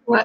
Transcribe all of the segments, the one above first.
Ouais.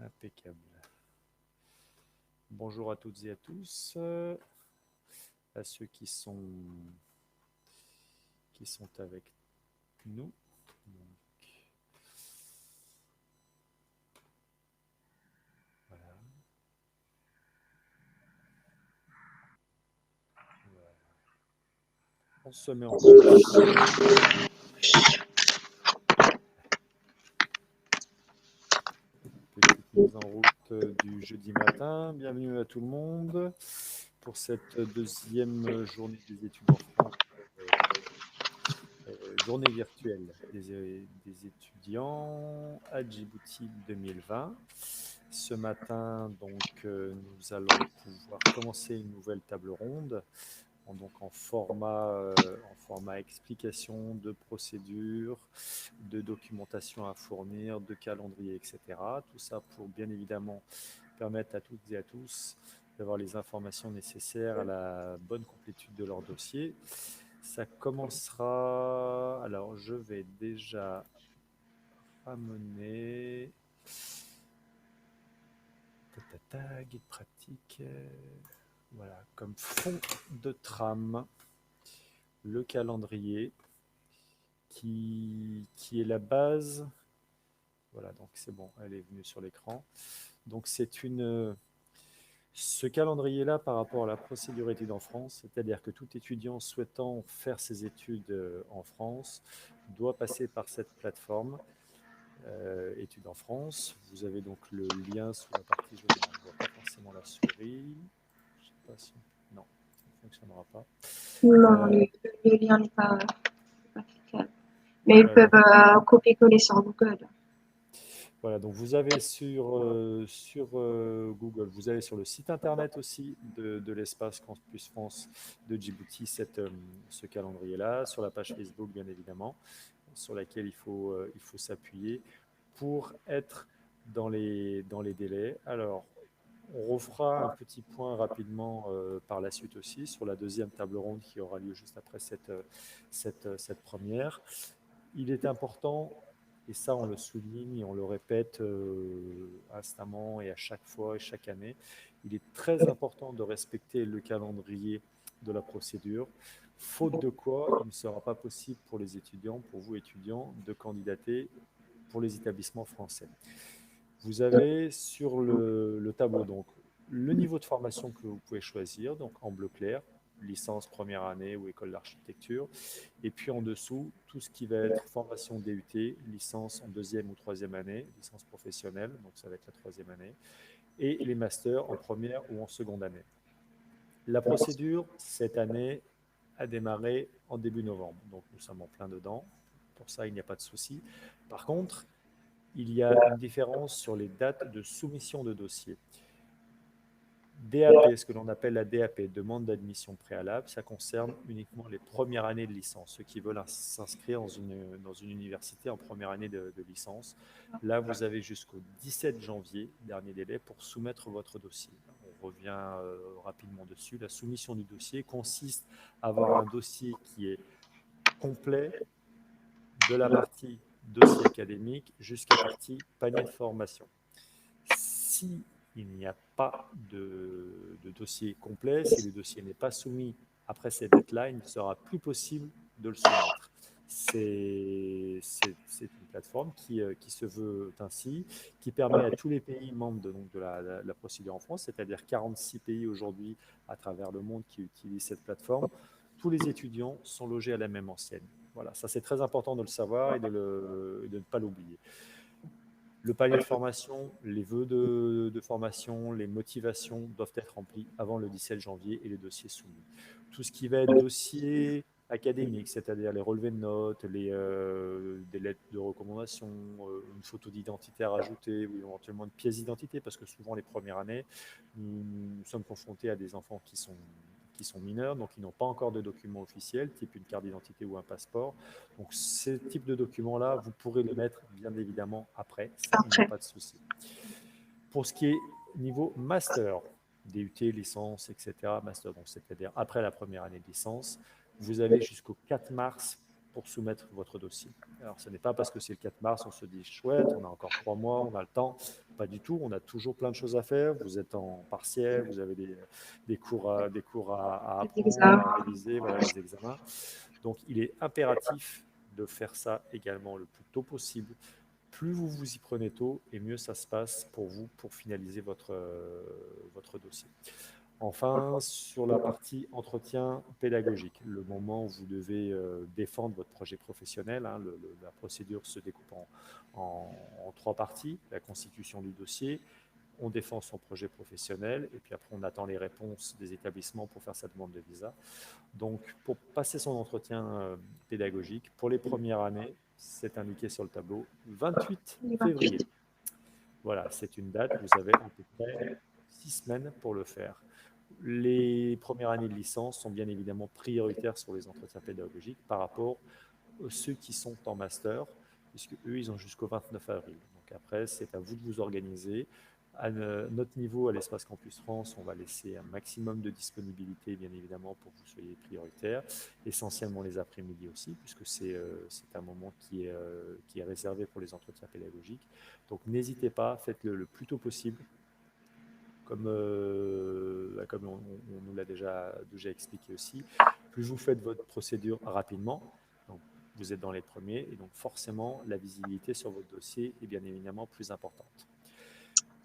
Impeccable. Bonjour à toutes et à tous, à ceux qui sont avec nous. Donc, voilà. Voilà. On se met en place. Petite mise en route du jeudi matin. Bienvenue à tout le monde pour cette deuxième journée des études en France, journée virtuelle des étudiants à Djibouti 2020. Ce matin, donc, nous allons pouvoir commencer une nouvelle table ronde donc en format explication de procédures, de documentation à fournir, de calendrier, etc. Tout ça pour bien évidemment permettre à toutes et à tous d'avoir les informations nécessaires à la bonne complétude de leur dossier. Ça commencera. Alors, je vais déjà amener. Guide pratique. Voilà, comme fond de trame, le calendrier qui est la base. Voilà, donc c'est bon, elle est venue sur l'écran. Donc ce calendrier-là par rapport à la procédure études en France, c'est-à-dire que tout étudiant souhaitant faire ses études en France doit passer par cette plateforme études en France. Vous avez donc le lien sous la partie jaune. On ne voit pas forcément la souris. Je sais pas si... Non, ça ne fonctionnera pas. Non, le lien n'est pas cliquable. Mais ils Ouais, peuvent donc, copier-coller sur Google. voilà, donc vous avez sur Google, vous avez sur le site internet aussi de l'espace Campus France de Djibouti ce calendrier-là, sur la page Facebook bien évidemment, sur laquelle il faut s'appuyer pour être dans les délais. Alors, on refera un petit point rapidement par la suite aussi sur la deuxième table ronde qui aura lieu juste après cette première. Il est important, et ça on le souligne et on le répète instamment et à chaque fois et chaque année, il est très important de respecter le calendrier de la procédure, faute de quoi il ne sera pas possible pour les étudiants, pour vous étudiants, de candidater pour les établissements français. Vous avez sur le tableau donc le niveau de formation que vous pouvez choisir, donc en bleu clair, licence première année ou école d'architecture. Et puis en dessous, tout ce qui va être formation DUT, licence en deuxième ou troisième année, licence professionnelle, donc ça va être la troisième année, et les masters en première ou en seconde année. La procédure, cette année, a démarré en début novembre, donc nous sommes en plein dedans. Pour ça, il n'y a pas de souci. Par contre, il y a une différence sur les dates de soumission de dossier. DAP, ce que l'on appelle la DAP, demande d'admission préalable, ça concerne uniquement les premières années de licence, ceux qui veulent s'inscrire dans une université en première année de licence. Là, vous avez jusqu'au 17 janvier, dernier délai, pour soumettre votre dossier. On revient rapidement dessus. La soumission du dossier consiste à avoir un dossier qui est complet de la partie dossier académique jusqu'à partie panier de formation. Si il n'y a pas de dossier complet, si le dossier n'est pas soumis après cette deadline, il ne sera plus possible de le soumettre. C'est une plateforme qui se veut ainsi, qui permet à tous les pays membres de la procédure en France, c'est-à-dire 46 pays aujourd'hui à travers le monde qui utilisent cette plateforme. Tous les étudiants sont logés à la même enseigne. Voilà, ça c'est très important de le savoir et de ne pas l'oublier. Le palier de formation, les vœux de formation, les motivations doivent être remplis avant le 17 janvier et les dossiers soumis. Tout ce qui va être dossier académique, c'est-à-dire les relevés de notes, des lettres de recommandation, une photo d'identité à rajouter ou éventuellement une pièce d'identité, parce que souvent les premières années, nous sommes confrontés à des enfants qui sont mineurs, donc ils n'ont pas encore de documents officiels, type une carte d'identité ou un passeport. Donc, ce type de document-là, vous pourrez le mettre bien évidemment après, ça, il n'y a Après. pas de souci. Pour ce qui est niveau master, DUT, licence, etc., master, donc c'est-à-dire après la première année de licence, vous avez jusqu'au 4 mars pour soumettre votre dossier. Alors, ce n'est pas parce que c'est le 4 mars, on se dit chouette, on a encore 3 mois, on a le temps. Pas du tout, on a toujours plein de choses à faire. Vous êtes en partiel, vous avez des cours à Les apprendre, examens. à réviser, voilà, les examens. Donc, il est impératif de faire ça également le plus tôt possible. Plus vous vous y prenez tôt, et mieux ça se passe pour vous pour finaliser votre dossier. Enfin, sur la partie entretien pédagogique, le moment où vous devez défendre votre projet professionnel, hein, la procédure se découpe en 3 parties. La constitution du dossier, on défend son projet professionnel, et puis après on attend les réponses des établissements pour faire sa demande de visa. Donc, pour passer son entretien pédagogique, pour les premières années, c'est indiqué sur le tableau, 28 Les février. 28. Voilà, c'est une date, vous avez à peu près 6 semaines pour le faire. Les premières années de licence sont bien évidemment prioritaires sur les entretiens pédagogiques par rapport à ceux qui sont en master, puisque eux, ils ont jusqu'au 29 avril. Donc après, c'est à vous de vous organiser. À notre niveau, à l'Espace Campus France, on va laisser un maximum de disponibilité, bien évidemment, pour que vous soyez prioritaire, essentiellement les après-midi aussi, puisque c'est un moment qui est réservé pour les entretiens pédagogiques. Donc n'hésitez pas, faites-le le plus tôt possible. Comme on nous l'a déjà expliqué aussi, plus vous faites votre procédure rapidement, donc vous êtes dans les premiers, et donc forcément la visibilité sur votre dossier est bien évidemment plus importante.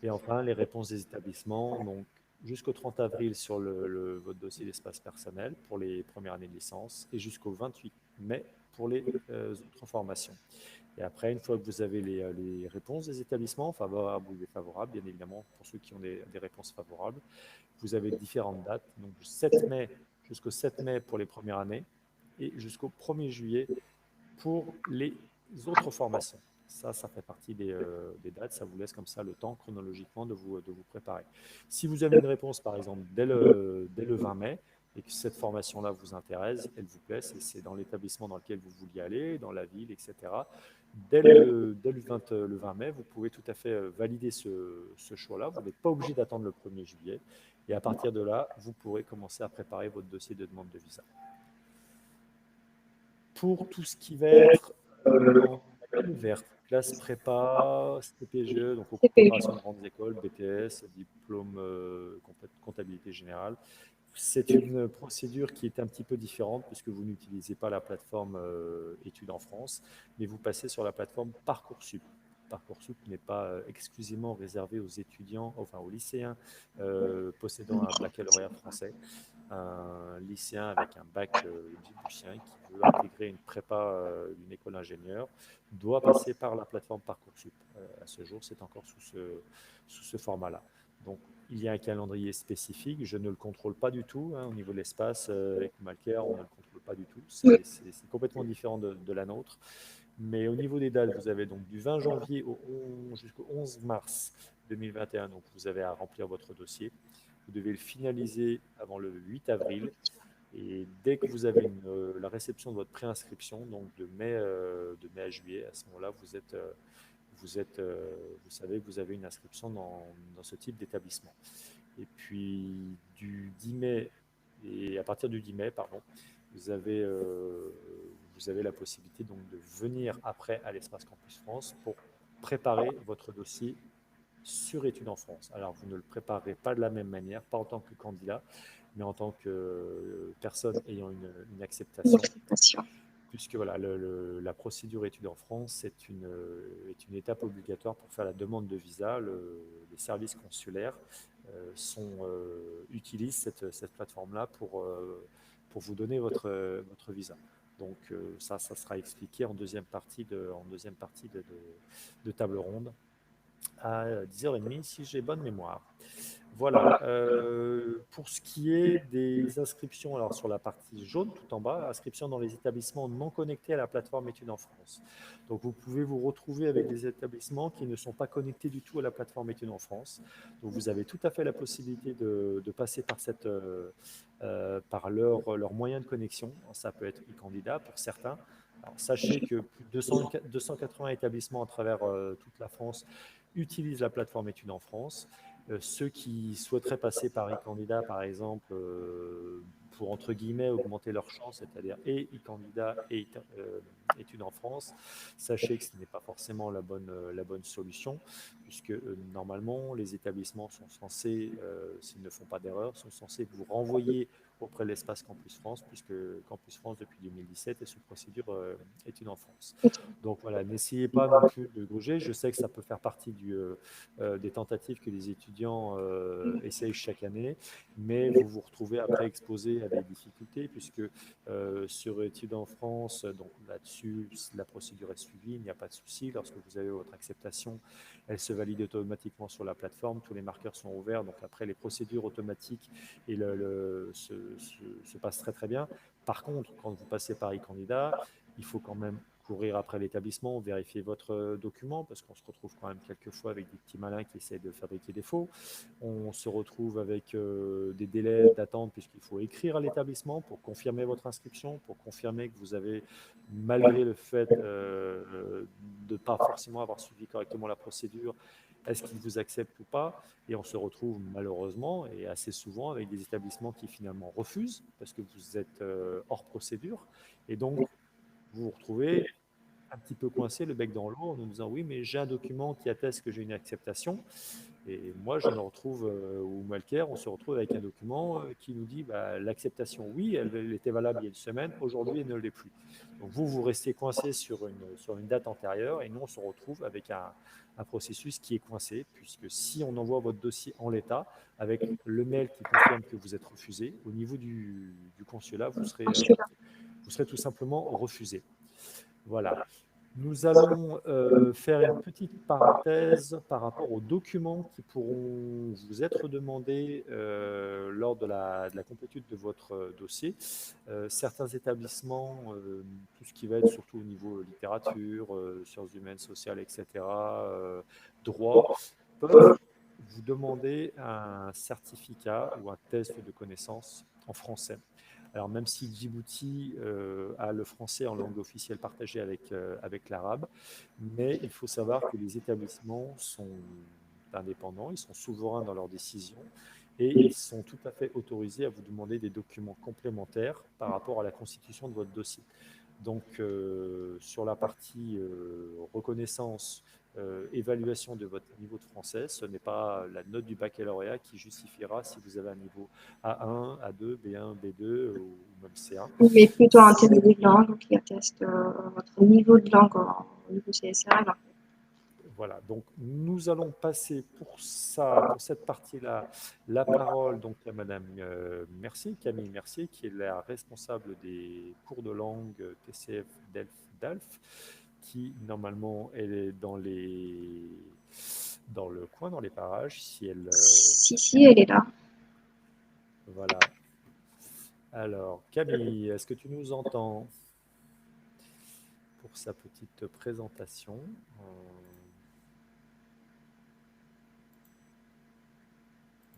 Et enfin, les réponses des établissements, donc jusqu'au 30 avril sur votre dossier d'espace personnel pour les premières années de licence et jusqu'au 28 mai pour les autres formations. Et après, une fois que vous avez les réponses des établissements, favorables ou défavorables, bien évidemment, pour ceux qui ont des réponses favorables, vous avez différentes dates. Donc, 7 mai jusqu'au 7 mai pour les premières années et jusqu'au 1er juillet pour les autres formations. Ça fait partie des dates. Ça vous laisse comme ça le temps chronologiquement de vous préparer. Si vous avez une réponse, par exemple, dès le 20 mai, et que cette formation-là vous intéresse, elle vous plaît, c'est dans l'établissement dans lequel vous vouliez aller, dans la ville, etc. Dès le 20 mai, vous pouvez tout à fait valider ce choix-là. Vous n'êtes pas obligé d'attendre le 1er juillet. Et à partir de là, vous pourrez commencer à préparer votre dossier de demande de visa. Pour tout ce qui va être en école verte, classe prépa, CPGE, donc aux CPG. préparations de grandes écoles, BTS, diplôme comptabilité générale. C'est une procédure qui est un petit peu différente puisque vous n'utilisez pas la plateforme Études en France, mais vous passez sur la plateforme Parcoursup. Parcoursup n'est pas exclusivement réservé aux étudiants, enfin aux lycéens possédant un baccalauréat français. Un lycéen avec un bac djiboutien qui veut intégrer une prépa d'une école d'ingénieur doit passer par la plateforme Parcoursup. À ce jour, c'est encore sous ce format-là. Donc, il y a un calendrier spécifique. Je ne le contrôle pas du tout. Hein, au niveau de l'espace, avec Malker, on ne le contrôle pas du tout. C'est complètement différent de la nôtre. Mais au niveau des dates, vous avez donc du 20 janvier jusqu'au 11 mars 2021. Donc, vous avez à remplir votre dossier. Vous devez le finaliser avant le 8 avril. Et dès que vous avez la réception de votre préinscription, donc de mai à juillet, à ce moment-là, vous savez que vous avez une inscription dans ce type d'établissement. Et puis du 10 mai, et à partir du 10 mai, pardon, vous avez la possibilité donc de venir après à l'Espace Campus France pour préparer votre dossier sur Études en France. Alors, vous ne le préparerez pas de la même manière, pas en tant que candidat, mais en tant que personne ayant une Une acceptation, acceptation. puisque voilà, la procédure études en France est une étape obligatoire pour faire la demande de visa. Les services consulaires utilisent cette plateforme-là pour vous donner votre visa. Donc ça sera expliqué en deuxième partie de table ronde à 10h30 si j'ai bonne mémoire. Voilà. Pour ce qui est des inscriptions, alors sur la partie jaune tout en bas, inscription dans les établissements non connectés à la plateforme études en France. Donc vous pouvez vous retrouver avec des établissements qui ne sont pas connectés du tout à la plateforme études en France. Donc vous avez tout à fait la possibilité de passer par leur moyen de connexion. Ça peut être e-candidat pour certains. Alors, sachez que plus de 280 établissements à travers toute la France utilisent la plateforme études en France. Ceux qui souhaiteraient passer par e-candidat, par exemple, pour entre guillemets augmenter leurs chances, c'est-à-dire et e-candidat et études en France, sachez que ce n'est pas forcément la bonne solution, puisque normalement, les établissements sont censés, s'ils ne font pas d'erreur, sont censés vous renvoyer auprès de l'espace Campus France, puisque Campus France, depuis 2017, est sous procédure études en France. Donc voilà, n'essayez pas non plus de gruger. Je sais que ça peut faire partie des tentatives que les étudiants essayent chaque année, mais vous vous retrouvez après exposé à des difficultés, puisque sur études en France, donc là-dessus, la procédure est suivie, il n'y a pas de souci. Lorsque vous avez votre acceptation, elle se valide automatiquement sur la plateforme, tous les marqueurs sont ouverts, donc après les procédures automatiques se passent très très bien. Par contre, quand vous passez par e-candidat, il faut quand même courir après l'établissement, vérifier votre document, parce qu'on se retrouve quand même quelquefois avec des petits malins qui essaient de fabriquer des faux. On se retrouve avec des délais d'attente, puisqu'il faut écrire à l'établissement pour confirmer votre inscription, pour confirmer que vous avez, malgré le fait de ne pas forcément avoir suivi correctement la procédure, est-ce qu'ils vous acceptent ou pas? Et on se retrouve malheureusement et assez souvent avec des établissements qui finalement refusent parce que vous êtes hors procédure. Et donc, vous vous retrouvez un petit peu coincé, le bec dans l'eau, en nous disant oui, mais j'ai un document qui atteste que j'ai une acceptation. Et moi, je me retrouve, ou Malker, on se retrouve avec un document qui nous dit bah, l'acceptation, oui, elle était valable il y a une semaine, aujourd'hui, elle ne l'est plus. Donc vous restez coincé sur une date antérieure et nous, on se retrouve avec un processus qui est coincé, puisque si on envoie votre dossier en l'état, avec le mail qui confirme que vous êtes refusé, au niveau du consulat, vous serez tout simplement refusé. Voilà. Nous allons faire une petite parenthèse par rapport aux documents qui pourront vous être demandés lors de la complétude de votre dossier. Certains établissements, tout ce qui va être surtout au niveau littérature, sciences humaines, sociales, etc., droit, peuvent vous demander un certificat ou un test de connaissance en français. Alors même si Djibouti a le français en langue officielle partagée avec l'arabe, mais il faut savoir que les établissements sont indépendants, ils sont souverains dans leurs décisions et ils sont tout à fait autorisés à vous demander des documents complémentaires par rapport à la constitution de votre dossier. Donc sur la partie reconnaissance, évaluation de votre niveau de français, ce n'est pas la note du baccalauréat qui justifiera si vous avez un niveau A1, A2, B1, B2 ou même C1. Mais plutôt un test de langue qui atteste votre niveau de langue au niveau CSA. Voilà, donc nous allons passer pour cette partie-là, la parole donc à Madame Camille Mercier, qui est la responsable des cours de langue TCF DALF, qui normalement elle est dans le coin, dans les parages. Si elle, Si, elle est là. voilà. Alors Camille, est-ce que tu nous entends pour sa petite présentation?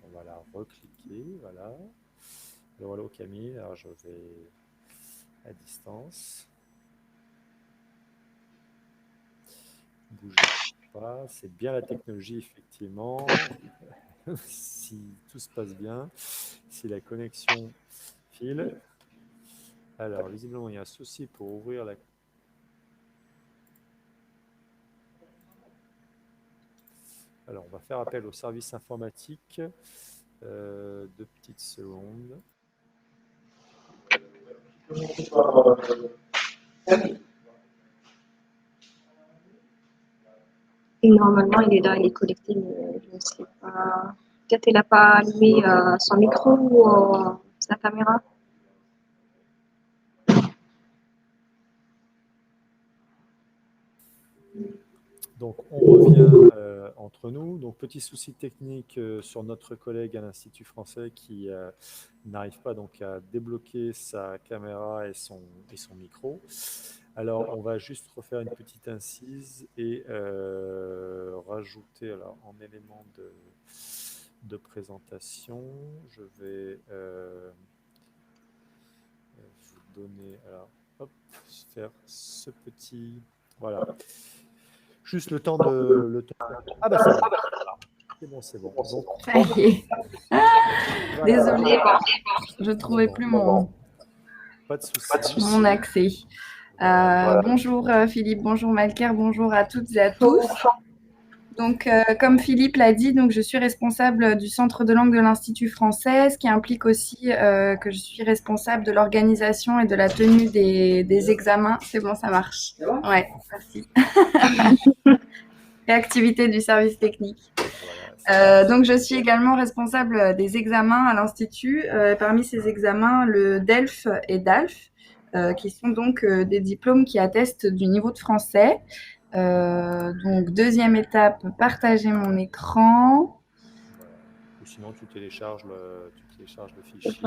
On va la recliquer, voilà. Alors, allô Camille, alors je vais à distance. Bougez pas, c'est bien la technologie effectivement. Si tout se passe bien, si la connexion file. Alors visiblement il y a un souci pour ouvrir la. Alors on va faire appel au service informatique. 2 petites secondes. Et normalement, il est là, il est connecté, mais je ne sais pas. Peut-être il n'a pas allumé son micro ou sa caméra. Donc, on revient entre nous. Donc, petit souci technique sur notre collègue à l'Institut français qui n'arrive pas donc à débloquer sa caméra et son micro. Alors, on va juste refaire une petite incise et rajouter alors, en élément de présentation. Je vais vous donner, alors, hop, faire ce petit. Voilà. Juste le temps de. Ah bah c'est bon. C'est bon, c'est bon. Donc, Ça y est. voilà. Désolée, je ne trouvais Bon, plus pas de souci. mon accès. Voilà. Bonjour Philippe, bonjour Malker, bonjour à toutes et à tous. Donc, comme Philippe l'a dit, donc, je suis responsable du Centre de langue de l'Institut français, ce qui implique aussi que je suis responsable de l'organisation et de la tenue des examens. C'est bon, ça marche. Ouais, merci. Réactivité du service technique. Donc, je suis également responsable des examens à l'Institut. Parmi ces examens, le DELF et DALF, qui sont donc des diplômes qui attestent du niveau de français. Donc, deuxième étape, partager mon écran. Voilà. Ou sinon, tu télécharges le fichier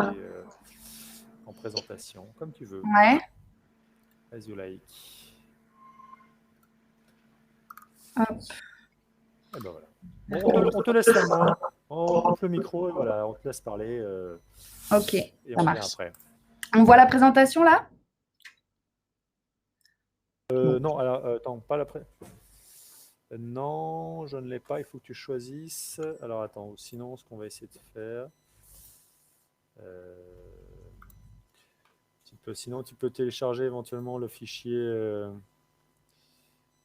en présentation, comme tu veux. Ouais. As you like. Hop. Et ben voilà. Bon, on te laisse la main, on coupe le micro et voilà, on te laisse parler. Ok, et ça on marche. après. On voit la présentation là? Non, alors, attends, pas l'après. Non, je ne l'ai pas, il faut que tu choisisses. Alors attends, sinon, ce qu'on va essayer de faire. Sinon, tu peux télécharger éventuellement le fichier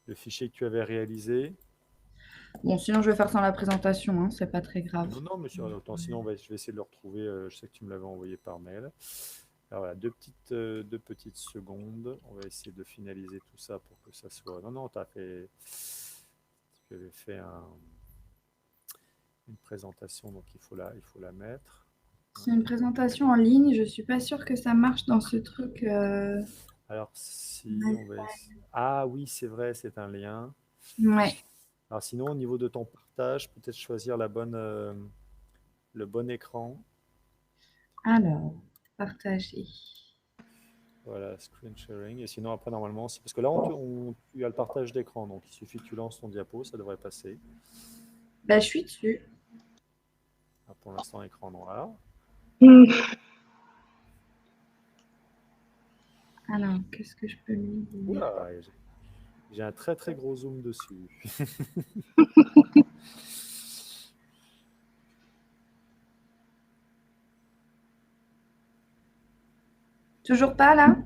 que tu avais réalisé. Bon, sinon je vais faire sans la présentation, hein, c'est pas très grave. Non, monsieur, attends, sinon je vais essayer de le retrouver. Je sais que tu me l'avais envoyé par mail. Alors voilà, deux petites secondes. On va essayer de finaliser tout ça pour que ça soit. Non, tu avais fait une présentation, donc il faut la mettre. C'est une présentation en ligne, je suis pas sûre que ça marche dans ce truc. Alors, si on va Ah oui, c'est vrai, c'est un lien. Ouais. Alors sinon, au niveau de ton partage, peut-être choisir le bon écran. Alors, partager. Voilà, screen sharing. Et sinon, après, normalement, parce que là, tu as le partage d'écran, donc il suffit que tu lances ton diapo, ça devrait passer. Bah, je suis dessus. Pour l'instant, écran noir. Alors, qu'est-ce que je peux lui dire? Oula, j'ai un très très gros zoom dessus. Toujours pas là?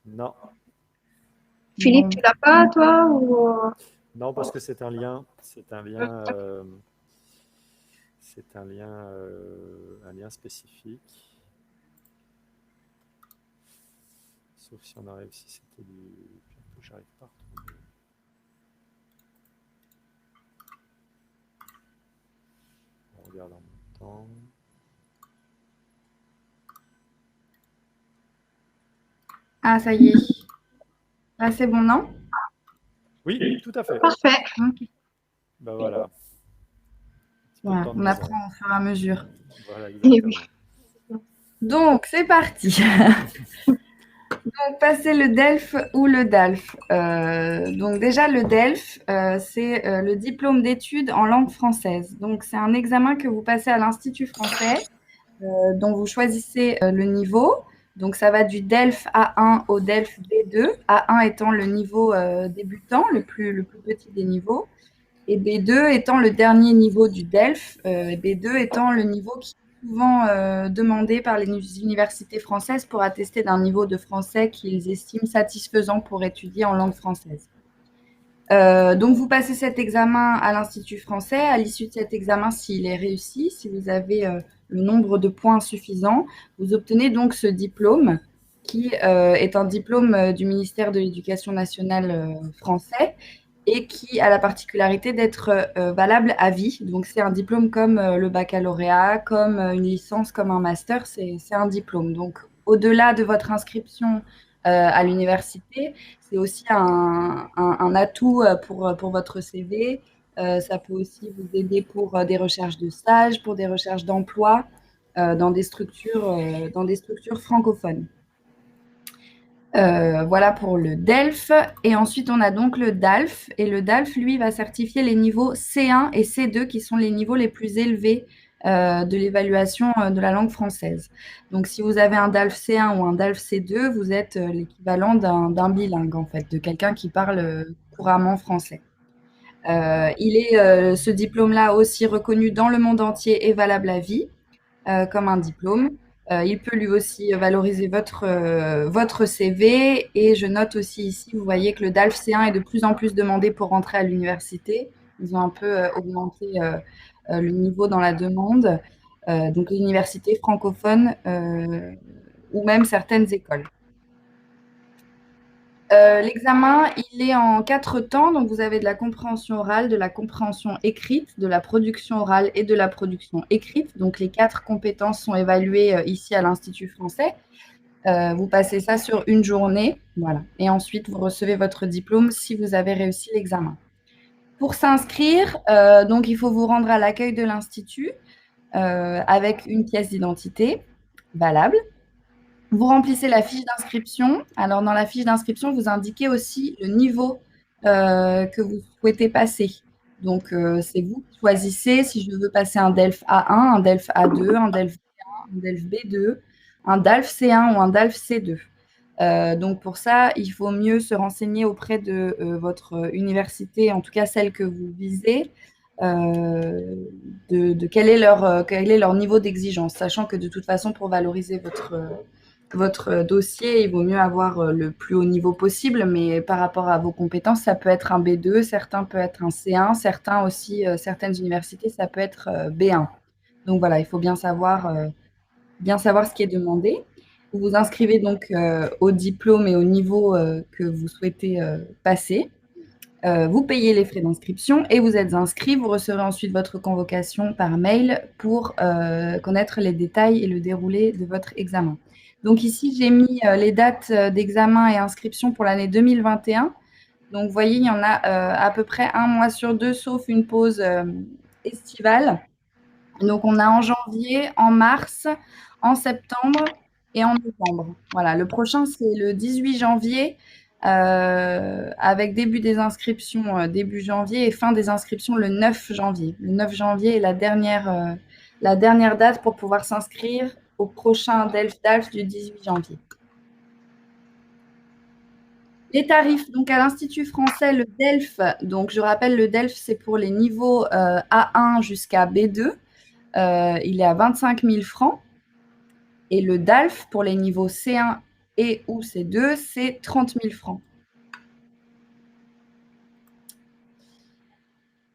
Non. Philippe, tu l'as pas, toi ou... Non, parce que c'est un lien. C'est un lien spécifique. Sauf si on arrive, si c'était du... J'arrive pas à retrouver. On regarde en même temps. Ah, ça y est. Là, c'est bon, non? Oui, tout à fait. Parfait. Okay. Ben voilà. Voilà, on apprend au fur et à mesure. Voilà, exactement. Donc, c'est parti. Donc, passer le DELF ou le DALF. Donc, déjà, le DELF, c'est le diplôme d'études en langue française. Donc, c'est un examen que vous passez à l'Institut français, dont vous choisissez le niveau. Donc, ça va du DELF A1 au DELF B2. A1 étant le niveau débutant, le plus petit des niveaux. Et B2 étant le dernier niveau du DELF. B2 étant le niveau qui souvent demandé par les universités françaises pour attester d'un niveau de français qu'ils estiment satisfaisant pour étudier en langue française. Donc, vous passez cet examen à l'Institut français. À l'issue de cet examen, s'il est réussi, si vous avez le nombre de points suffisant, vous obtenez donc ce diplôme qui est un diplôme du ministère de l'Éducation nationale français et qui a la particularité d'être valable à vie. Donc, c'est un diplôme comme le baccalauréat, comme une licence, comme un master, c'est un diplôme. Donc, au-delà de votre inscription à l'université, c'est aussi un atout pour votre CV. Ça peut aussi vous aider pour des recherches de stage, pour des recherches d'emploi dans des structures francophones. Voilà pour le DELF. Et ensuite, on a donc le DALF. Et le DALF, lui, va certifier les niveaux C1 et C2, qui sont les niveaux les plus élevés de l'évaluation de la langue française. Donc, si vous avez un DALF C1 ou un DALF C2, vous êtes l'équivalent d'un bilingue, en fait, de quelqu'un qui parle couramment français. Ce diplôme-là aussi reconnu dans le monde entier et valable à vie, comme un diplôme. Il peut lui aussi valoriser votre CV. Et je note aussi ici, vous voyez que le DALF C1 est de plus en plus demandé pour rentrer à l'université. Ils ont un peu augmenté le niveau dans la demande. Donc, les universités francophones ou même certaines écoles. L'examen, il est en 4 temps. Donc, vous avez de la compréhension orale, de la compréhension écrite, de la production orale et de la production écrite. Donc, les 4 compétences sont évaluées ici à l'Institut français. Vous passez ça sur une journée. Voilà. Et ensuite, vous recevez votre diplôme si vous avez réussi l'examen. Pour s'inscrire, donc, il faut vous rendre à l'accueil de l'Institut avec une pièce d'identité valable. Vous remplissez la fiche d'inscription. Alors, dans la fiche d'inscription, vous indiquez aussi le niveau que vous souhaitez passer. Donc, c'est vous qui choisissez si je veux passer un DELF A1, un DELF A2, un DELF B1, un DELF B2, un DALF C1 ou un DALF C2. Donc, pour ça, il faut mieux se renseigner auprès de votre université, en tout cas celle que vous visez, de quel est leur niveau d'exigence, sachant que de toute façon, pour valoriser votre dossier, il vaut mieux avoir le plus haut niveau possible, mais par rapport à vos compétences, ça peut être un B2, certains peut être un C1, certains aussi, certaines universités, ça peut être B1. Donc voilà, il faut bien savoir ce qui est demandé. Vous vous inscrivez donc au diplôme et au niveau que vous souhaitez passer. Vous payez les frais d'inscription et vous êtes inscrit. Vous recevrez ensuite votre convocation par mail pour connaître les détails et le déroulé de votre examen. Donc ici, j'ai mis les dates d'examen et inscription pour l'année 2021. Donc, vous voyez, il y en a à peu près un mois sur deux, sauf une pause estivale. Donc, on a en janvier, en mars, en septembre et en novembre. Voilà, le prochain, c'est le 18 janvier, avec début des inscriptions début janvier et fin des inscriptions le 9 janvier. Le 9 janvier est la dernière date pour pouvoir s'inscrire au prochain DELF-DALF du 18 janvier. Les tarifs, donc à l'Institut français, le DELF, donc je rappelle, le DELF, c'est pour les niveaux A1 jusqu'à B2. Il est à 25 000 francs. Et le DALF, pour les niveaux C1 et ou C2, c'est 30 000 francs.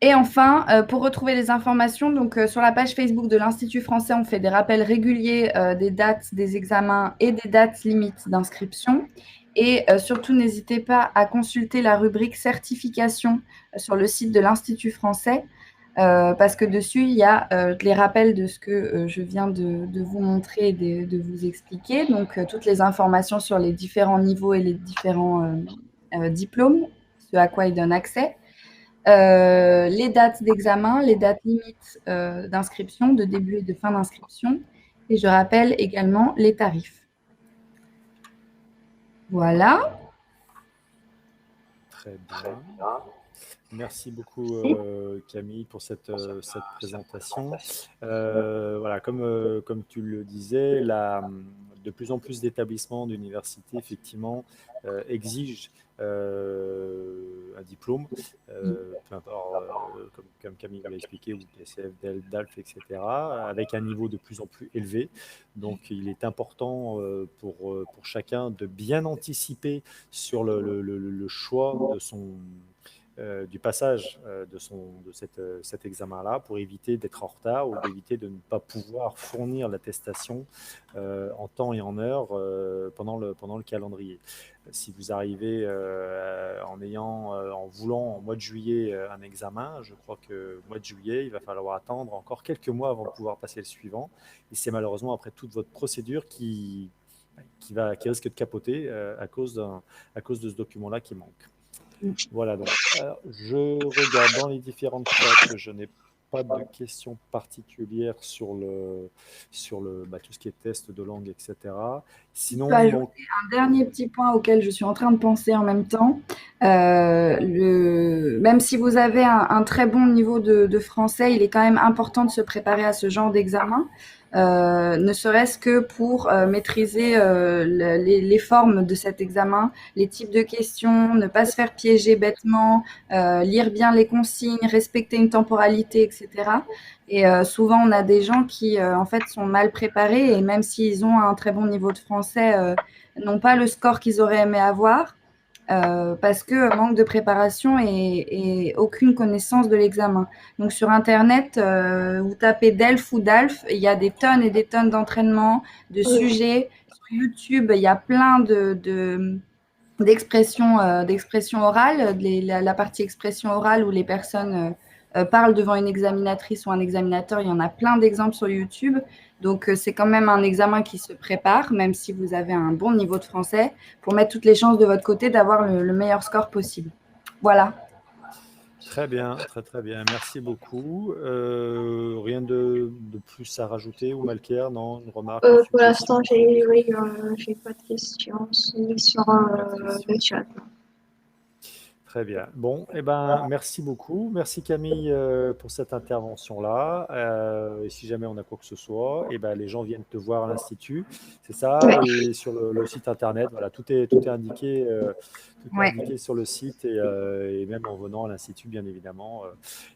Et enfin, pour retrouver les informations, donc sur la page Facebook de l'Institut français, on fait des rappels réguliers des dates des examens et des dates limites d'inscription. Et surtout, n'hésitez pas à consulter la rubrique certification sur le site de l'Institut français, parce que dessus, il y a les rappels de ce que je viens de vous montrer et de vous expliquer. Donc, toutes les informations sur les différents niveaux et les différents diplômes, ce à quoi ils donnent accès. Les dates d'examen, les dates limites d'inscription, de début et de fin d'inscription. Et je rappelle également les tarifs. Voilà. Très bien. Merci beaucoup Camille pour cette présentation. Voilà, comme tu le disais, de plus en plus d'établissements, d'universités, effectivement, exigent un diplôme, peu importe, comme Camille l'a expliqué, ou TCF, DALF, etc., avec un niveau de plus en plus élevé. Donc, il est important pour chacun de bien anticiper sur le choix du passage cet examen-là pour éviter d'être en retard ou d'éviter de ne pas pouvoir fournir l'attestation en temps et en heure pendant le calendrier. Si vous arrivez en voulant en mois de juillet un examen, je crois que mois de juillet, il va falloir attendre encore quelques mois avant de pouvoir passer le suivant. Et c'est malheureusement après toute votre procédure qui risque de capoter à cause de ce document-là qui manque. Voilà, donc je regarde dans les différentes chats, je n'ai pas de questions particulières sur tout ce qui est test de langue, etc. Sinon, Je peux ajouter un dernier petit point auquel je suis en train de penser en même temps. Même si vous avez un très bon niveau de français, il est quand même important de se préparer à ce genre d'examen, ne serait-ce que pour maîtriser les formes de cet examen, les types de questions, ne pas se faire piéger bêtement, lire bien les consignes, respecter une temporalité, etc. Et souvent, on a des gens qui, en fait, sont mal préparés et même s'ils ont un très bon niveau de français, n'ont pas le score qu'ils auraient aimé avoir parce que manque de préparation et aucune connaissance de l'examen. Donc, sur Internet, vous tapez DELF ou DALF, il y a des tonnes et des tonnes d'entraînements, de sujets. Sur YouTube, il y a plein d'expressions orales, la partie expression orale où les personnes parlent devant une examinatrice ou un examinateur. Il y en a plein d'exemples sur YouTube. Donc, c'est quand même un examen qui se prépare, même si vous avez un bon niveau de français, pour mettre toutes les chances de votre côté d'avoir le meilleur score possible. Voilà. très bien, très très bien. Merci beaucoup. Rien de plus à rajouter ou Malker, non? Une remarque, une Pour suggestion? l'instant, j'ai pas de questions ni sur Pas de le questions. chat. Très bien. Bon, eh ben, merci beaucoup. Merci Camille pour cette intervention-là. Et si jamais on a quoi que ce soit, eh ben, les gens viennent te voir à l'Institut. C'est ça. Oui. Et sur le site internet, voilà, tout est indiqué, Ouais. sur le site. Et même en venant à l'Institut, bien évidemment,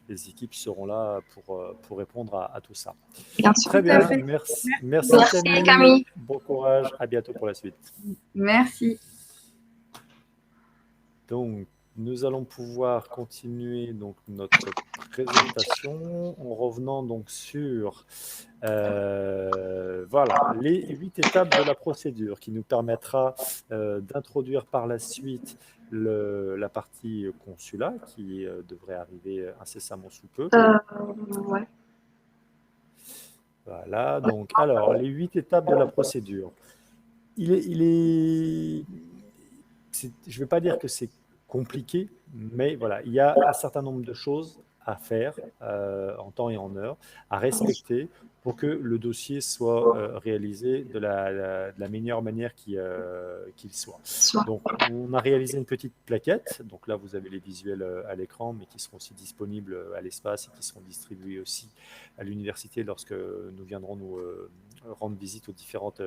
les équipes seront là pour répondre à tout ça. Bien sûr. Très Tout à bien. fait. Merci Merci Camille. Camille. Bon courage. À bientôt pour la suite. Merci. Donc, nous allons pouvoir continuer donc notre présentation en revenant donc sur voilà, les 8 étapes de la procédure qui nous permettra d'introduire par la suite la partie consulat qui devrait arriver incessamment sous peu. Ouais. Voilà, donc alors les 8 étapes de la procédure. Je ne vais pas dire que c'est compliqué, mais voilà, il y a un certain nombre de choses à faire en temps et en heure, à respecter pour que le dossier soit réalisé de la meilleure manière qu'il soit. Donc, on a réalisé une petite plaquette. Donc là, vous avez les visuels à l'écran, mais qui seront aussi disponibles à l'espace et qui seront distribués aussi à l'université lorsque nous viendrons nous rendre visite aux différentes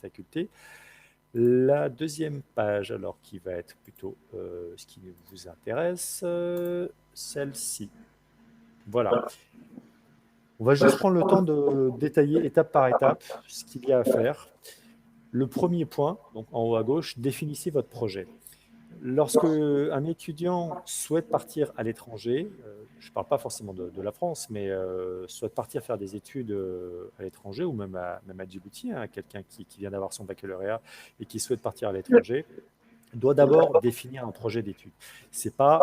facultés. La deuxième page, alors qui va être plutôt ce qui vous intéresse, celle-ci. Voilà. On va juste prendre le temps de détailler étape par étape ce qu'il y a à faire. Le premier point, donc en haut à gauche, définissez votre projet. Lorsque un étudiant souhaite partir à l'étranger, je ne parle pas forcément de la France, mais souhaite partir faire des études à l'étranger ou même à Djibouti, hein, quelqu'un qui vient d'avoir son baccalauréat et qui souhaite partir à l'étranger, doit d'abord définir un projet d'études. C'est pas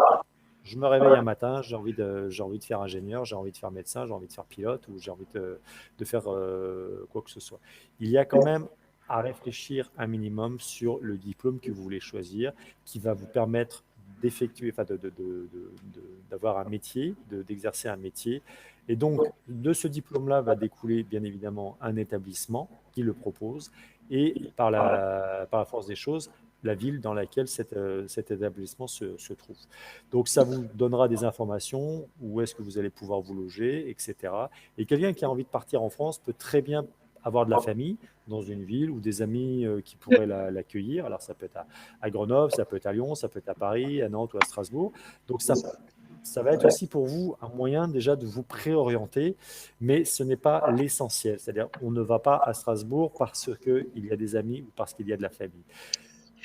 je me réveille un matin, j'ai envie de faire ingénieur, j'ai envie de faire médecin, j'ai envie de faire pilote ou j'ai envie de faire quoi que ce soit. Il y a quand même à réfléchir un minimum sur le diplôme que vous voulez choisir, qui va vous permettre d'effectuer, enfin d'avoir un métier, d'exercer un métier. Et donc, de ce diplôme-là va découler bien évidemment un établissement qui le propose et par la force des choses, la ville dans laquelle cet établissement se trouve. Donc, ça vous donnera des informations, où est-ce que vous allez pouvoir vous loger, etc. Et quelqu'un qui a envie de partir en France peut très bien avoir de la famille dans une ville ou des amis qui pourraient l'accueillir. Alors, ça peut être à Grenoble, ça peut être à Lyon, ça peut être à Paris, à Nantes ou à Strasbourg. Donc, ça va être aussi pour vous un moyen déjà de vous préorienter, mais ce n'est pas l'essentiel. C'est-à-dire on ne va pas à Strasbourg parce qu'il y a des amis ou parce qu'il y a de la famille.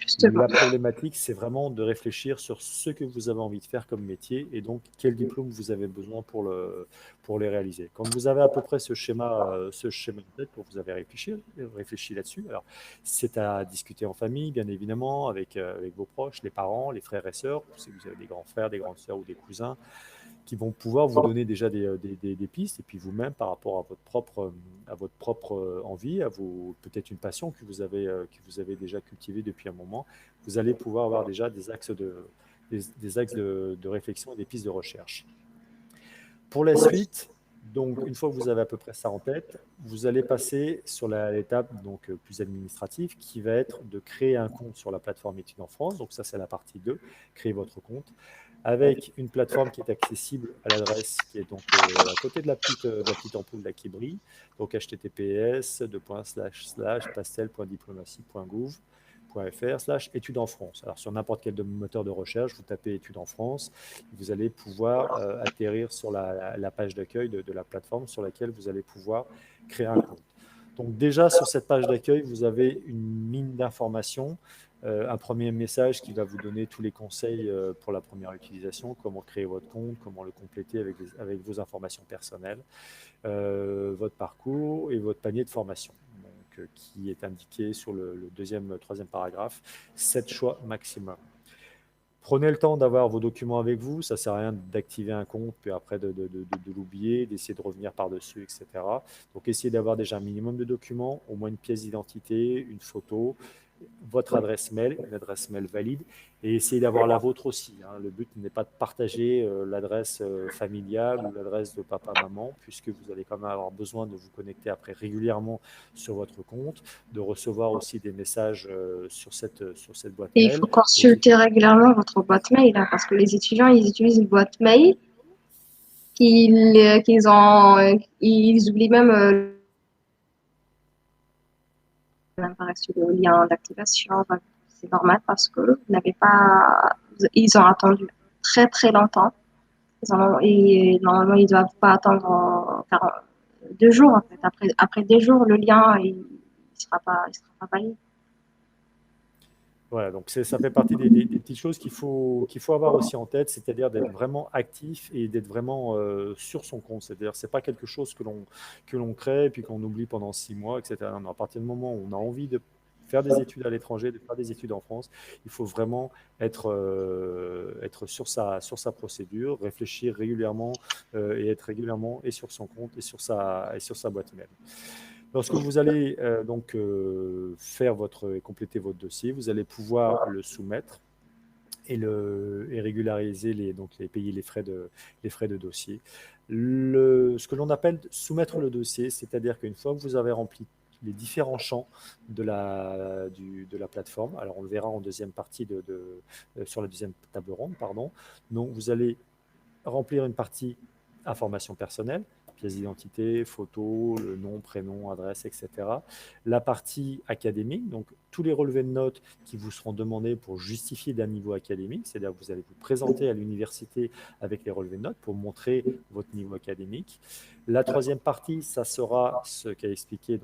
Justement. La problématique, c'est vraiment de réfléchir sur ce que vous avez envie de faire comme métier et donc quel diplôme vous avez besoin pour les réaliser. Quand vous avez à peu près ce schéma en tête, vous avez réfléchi là-dessus. Alors, c'est à discuter en famille, bien évidemment, avec vos proches, les parents, les frères et sœurs, si vous avez des grands frères, des grandes sœurs ou des cousins, qui vont pouvoir vous donner déjà des pistes, et puis vous-même par rapport à votre propre envie, peut-être une passion que vous avez déjà cultivée depuis un moment, vous allez pouvoir avoir déjà des axes de réflexion et des pistes de recherche. Pour la suite, donc une fois que vous avez à peu près ça en tête, vous allez passer sur l'étape donc plus administrative qui va être de créer un compte sur la plateforme Études en France. Donc ça, c'est la partie 2, créer votre compte avec une plateforme qui est accessible à l'adresse qui est donc à côté de la petite ampoule là qui brille, donc https://pastel.diplomatie.gouv.fr/études en France. Alors sur n'importe quel moteur de recherche, vous tapez études en France, vous allez pouvoir atterrir sur la page d'accueil de la plateforme sur laquelle vous allez pouvoir créer un compte. Donc déjà sur cette page d'accueil, vous avez une mine d'informations, un premier message qui va vous donner tous les conseils pour la première utilisation, comment créer votre compte, comment le compléter avec vos informations personnelles, votre parcours et votre panier de formation, donc, qui est indiqué sur le troisième paragraphe, 7 choix maximum. Prenez le temps d'avoir vos documents avec vous, ça ne sert à rien d'activer un compte, puis après de l'oublier, d'essayer de revenir par-dessus, etc. Donc essayez d'avoir déjà un minimum de documents, au moins une pièce d'identité, une photo, votre adresse mail, une adresse mail valide, et essayez d'avoir la vôtre aussi. Hein. Le but n'est pas de partager l'adresse familiale ou l'adresse de papa-maman, puisque vous allez quand même avoir besoin de vous connecter après régulièrement sur votre compte, de recevoir aussi des messages sur cette boîte Et il mail. faut consulter régulièrement votre boîte mail, hein, parce que les étudiants, ils utilisent une boîte mail ils oublient même apparaître sur le lien d'activation. Enfin, c'est normal parce que vous n'avez pas, ils ont attendu très très longtemps. Et normalement, ils ne doivent pas attendre 2 jours en fait. Après 2 jours, le lien il sera pas valide. Voilà, donc ça fait partie des petites choses qu'il faut avoir aussi en tête, c'est-à-dire d'être vraiment actif et d'être vraiment sur son compte. C'est-à-dire c'est pas quelque chose que l'on crée et puis qu'on oublie pendant 6 mois, etc. Non, à partir du moment où on a envie de faire des études à l'étranger, de faire des études en France, il faut vraiment être sur sa procédure, réfléchir régulièrement et être régulièrement et sur son compte et sur sa boîte mail. Lorsque vous allez compléter votre dossier, vous allez pouvoir le soumettre et régulariser payer les frais de dossier. Ce que l'on appelle soumettre le dossier, c'est-à-dire qu'une fois que vous avez rempli les différents champs de la plateforme, alors on le verra en deuxième partie sur la deuxième table ronde, pardon. Donc vous allez remplir une partie information personnelle, pièce d'identité, photo, le nom, prénom, adresse, etc. La partie académique, donc tous les relevés de notes qui vous seront demandés pour justifier d'un niveau académique, c'est-à-dire que vous allez vous présenter à l'université avec les relevés de notes pour montrer votre niveau académique. La troisième partie, ça sera ce qu'a expliqué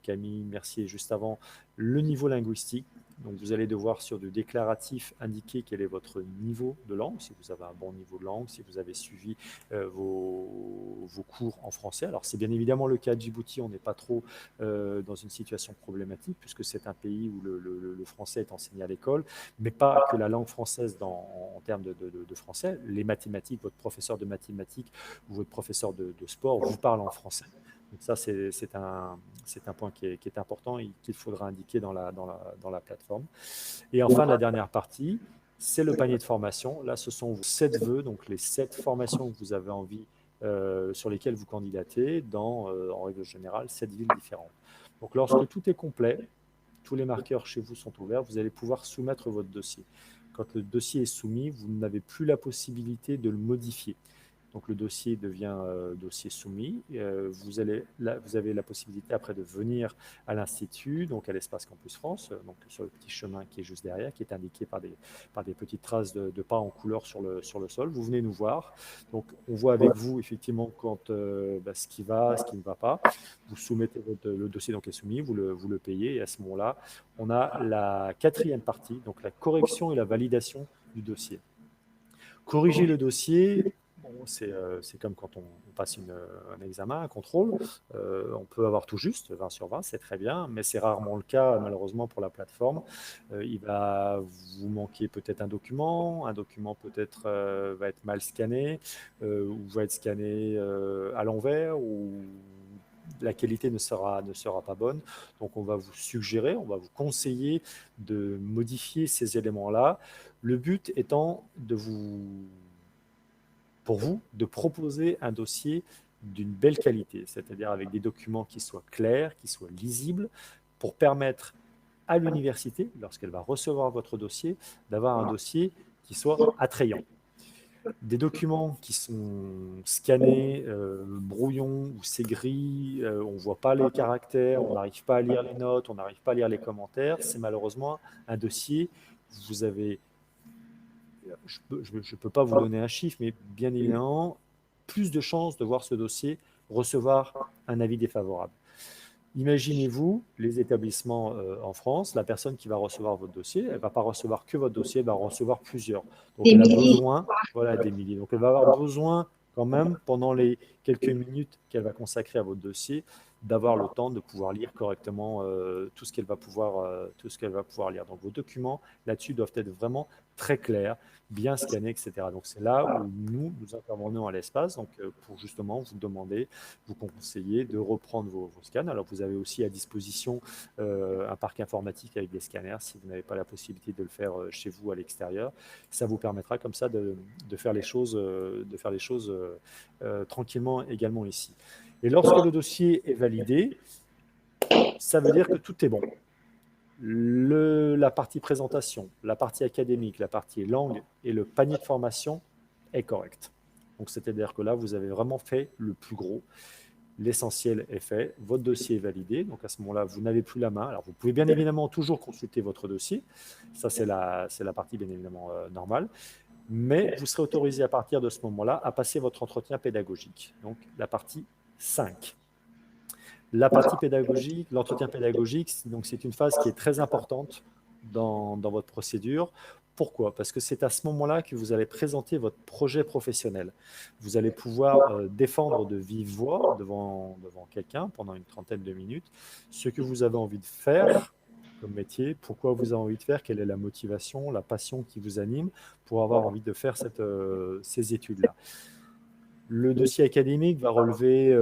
Camille Mercier juste avant, le niveau linguistique. Donc vous allez devoir sur du déclaratif indiquer quel est votre niveau de langue, si vous avez un bon niveau de langue, si vous avez suivi vos cours en français. Alors c'est bien évidemment le cas de Djibouti, on n'est pas trop dans une situation problématique puisque c'est un pays où le français est enseigné à l'école, mais pas que la langue française en termes de français. Les mathématiques, votre professeur de mathématiques ou votre professeur de sport vous parle en français. Donc ça, c'est un point qui est important et qu'il faudra indiquer dans la plateforme. Et enfin, la dernière partie, c'est le panier de formation. Là, ce sont vos 7 vœux, donc les 7 formations que vous avez envie, sur lesquelles vous candidatez en règle générale, 7 villes différentes. Donc lorsque tout est complet, tous les marqueurs chez vous sont ouverts, vous allez pouvoir soumettre votre dossier. Quand le dossier est soumis, vous n'avez plus la possibilité de le modifier. Donc le dossier devient dossier soumis. Vous avez la possibilité après de venir à l'Institut, donc à l'espace Campus France, donc sur le petit chemin qui est juste derrière, qui est indiqué par des petites traces de pas en couleur sur le sol. Vous venez nous voir. Donc on voit avec vous effectivement quand ce qui va, ce qui ne va pas. Vous soumettez le dossier donc est soumis, vous le payez, et à ce moment-là, on a la quatrième partie, donc la correction et la validation du dossier. Corriger le dossier, bon, c'est comme quand on passe un examen, un contrôle. On peut avoir tout juste, 20 sur 20, c'est très bien, mais c'est rarement le cas, malheureusement, pour la plateforme. Il va vous manquer peut-être un document peut-être va être mal scanné, ou va être scanné à l'envers, ou la qualité ne sera pas bonne. Donc, on va vous suggérer, on va vous conseiller de modifier ces éléments-là. Le but étant pour vous de proposer un dossier d'une belle qualité, c'est-à-dire avec des documents qui soient clairs, qui soient lisibles, pour permettre à l'université, lorsqu'elle va recevoir votre dossier, d'avoir un dossier qui soit attrayant. Des documents qui sont scannés, brouillons, ou c'est gris, on ne voit pas les caractères, on n'arrive pas à lire les notes, on n'arrive pas à lire les commentaires, c'est malheureusement un dossier, vous avez, je ne peux pas vous donner un chiffre, mais bien évidemment, plus de chances de voir ce dossier recevoir un avis défavorable. Imaginez-vous les établissements en France, la personne qui va recevoir votre dossier, elle ne va pas recevoir que votre dossier, elle va en recevoir plusieurs. Donc Des elle a milliers. besoin, voilà, des milliers. Donc elle va avoir besoin quand même, pendant les quelques minutes qu'elle va consacrer à votre dossier, d'avoir le temps de pouvoir lire correctement tout ce qu'elle va pouvoir lire. Donc vos documents là-dessus doivent être vraiment très clairs, bien scannés, etc. Donc c'est là où nous intervenons à l'espace, donc pour justement vous demander, vous conseiller de reprendre vos scans. Alors vous avez aussi à disposition un parc informatique avec des scanners si vous n'avez pas la possibilité de le faire chez vous à l'extérieur. Ça vous permettra comme ça de faire les choses, tranquillement également ici. Et lorsque le dossier est validé, ça veut dire que tout est bon. La partie présentation, la partie académique, la partie langue et le panier de formation est correct. Donc c'est-à-dire que là, vous avez vraiment fait le plus gros. L'essentiel est fait, votre dossier est validé, donc à ce moment-là, vous n'avez plus la main. Alors, vous pouvez bien évidemment toujours consulter votre dossier, ça c'est la partie bien évidemment normale, mais vous serez autorisé à partir de ce moment-là à passer votre entretien pédagogique, donc la partie 5. La partie pédagogique, l'entretien pédagogique, c'est une phase qui est très importante dans votre procédure. Pourquoi? Parce que c'est à ce moment-là que vous allez présenter votre projet professionnel. Vous allez pouvoir défendre de vive voix devant quelqu'un pendant une trentaine de minutes ce que vous avez envie de faire comme métier, pourquoi vous avez envie de faire, quelle est la motivation, la passion qui vous anime pour avoir envie de faire ces études-là. Le dossier académique va relever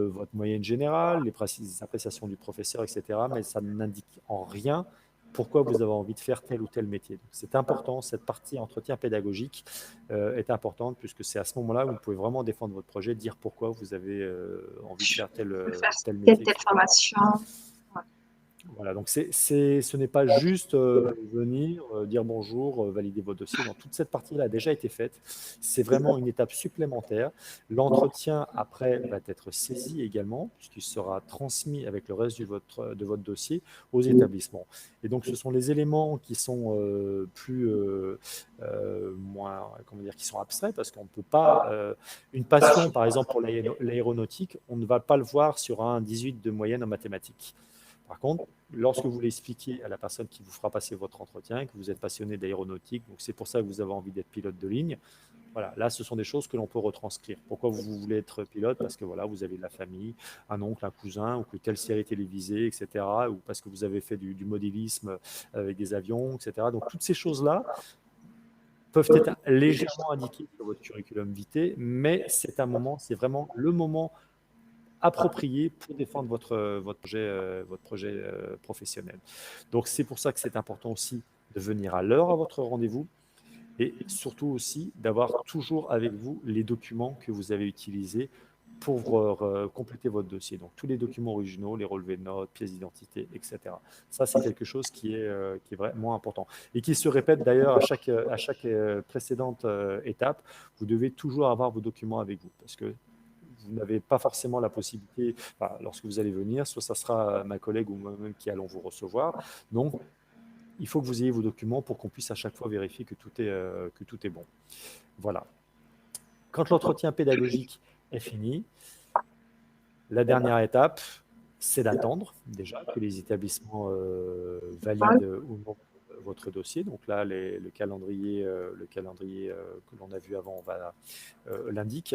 votre moyenne générale, les appréciations du professeur, etc. Mais ça n'indique en rien pourquoi vous avez envie de faire tel ou tel métier. C'est important, cette partie entretien pédagogique est importante puisque c'est à ce moment-là où vous pouvez vraiment défendre votre projet, dire pourquoi vous avez envie de faire tel métier, Telle etc. formation. Voilà, donc ce n'est pas juste venir, dire bonjour, valider votre dossier. Non, toute cette partie-là a déjà été faite. C'est vraiment une étape supplémentaire. L'entretien, après, va être saisi également, puisqu'il sera transmis avec le reste de votre dossier aux établissements. Et donc, ce sont les éléments qui sont moins, qui sont abstraits, parce qu'on ne peut pas... une passion, par exemple, pour l'aéronautique, on ne va pas le voir sur un 18 de moyenne en mathématiques. Par contre, lorsque vous l'expliquez à la personne qui vous fera passer votre entretien, que vous êtes passionné d'aéronautique, donc c'est pour ça que vous avez envie d'être pilote de ligne, voilà, là, ce sont des choses que l'on peut retranscrire. Pourquoi vous voulez être pilote? Parce que voilà, vous avez de la famille, un oncle, un cousin, ou que telle série télévisée, etc. Ou parce que vous avez fait du modélisme avec des avions, etc. Donc, toutes ces choses-là peuvent être légèrement indiquées sur votre curriculum vitae, mais c'est vraiment le moment approprié pour défendre votre projet professionnel. Donc, c'est pour ça que c'est important aussi de venir à l'heure à votre rendez-vous et surtout aussi d'avoir toujours avec vous les documents que vous avez utilisés pour compléter votre dossier. Donc, tous les documents originaux, les relevés de notes, pièces d'identité, etc. Ça, c'est quelque chose qui est vraiment important et qui se répète d'ailleurs à chaque précédente étape. Vous devez toujours avoir vos documents avec vous parce que vous n'avez pas forcément la possibilité, enfin, lorsque vous allez venir, soit ça sera ma collègue ou moi-même qui allons vous recevoir. Donc, il faut que vous ayez vos documents pour qu'on puisse à chaque fois vérifier que tout est bon. Voilà. Quand l'entretien pédagogique est fini, la dernière étape, c'est d'attendre déjà que les établissements valident ou non votre dossier. Donc là, le calendrier que l'on a vu avant l'indique.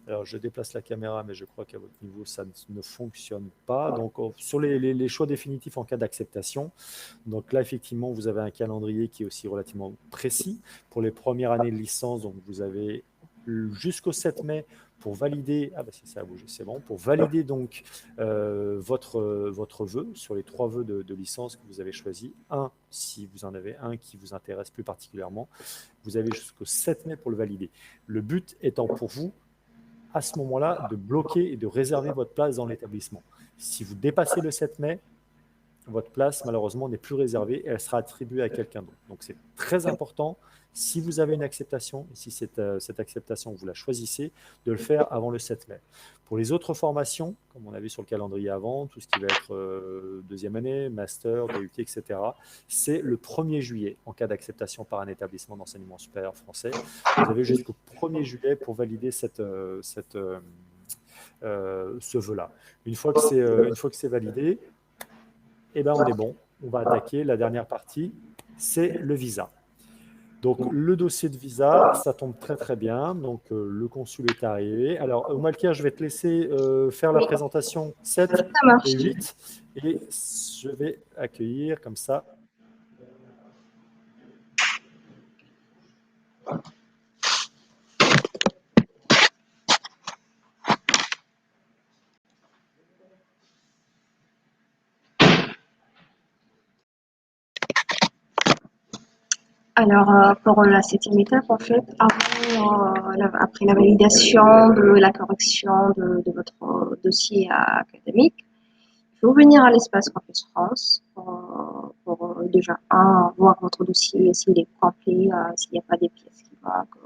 Alors, je déplace la caméra, mais je crois qu'à votre niveau, ça ne fonctionne pas. Donc, sur les choix définitifs en cas d'acceptation, donc là, effectivement, vous avez un calendrier qui est aussi relativement précis. Pour les premières années de licence, donc vous avez jusqu'au 7 mai pour valider, ah bah si ça a bougé, c'est bon, pour valider donc votre vœu sur les 3 vœux de licence que vous avez choisi. Un, si vous en avez un qui vous intéresse plus particulièrement, vous avez jusqu'au 7 mai pour le valider. Le but étant pour vous, à ce moment-là, de bloquer et de réserver votre place dans l'établissement. Si vous dépassez le 7 mai, votre place, malheureusement, n'est plus réservée et elle sera attribuée à quelqu'un d'autre. Donc, c'est très important, si vous avez une acceptation, et si cette acceptation, vous la choisissez, de le faire avant le 7 mai. Pour les autres formations, comme on a vu sur le calendrier avant, tout ce qui va être deuxième année, master, DUT, etc., c'est le 1er juillet, en cas d'acceptation par un établissement d'enseignement supérieur français. Vous avez jusqu'au 1er juillet pour valider ce vœu-là. Une fois que c'est validé, eh ben, on est bon. On va attaquer la dernière partie, c'est le visa. Donc, le dossier de visa, ça tombe très très bien. Donc, le consul est arrivé. Alors, Oumalkia, je vais te laisser faire la présentation 7 et 8. Et je vais accueillir comme ça. Alors, pour la 7e étape, en fait, après la validation de la correction de votre dossier académique, il faut venir à l'espace Campus France pour déjà, voir votre dossier, s'il est complet, s'il n'y a pas des pièces qui manquent,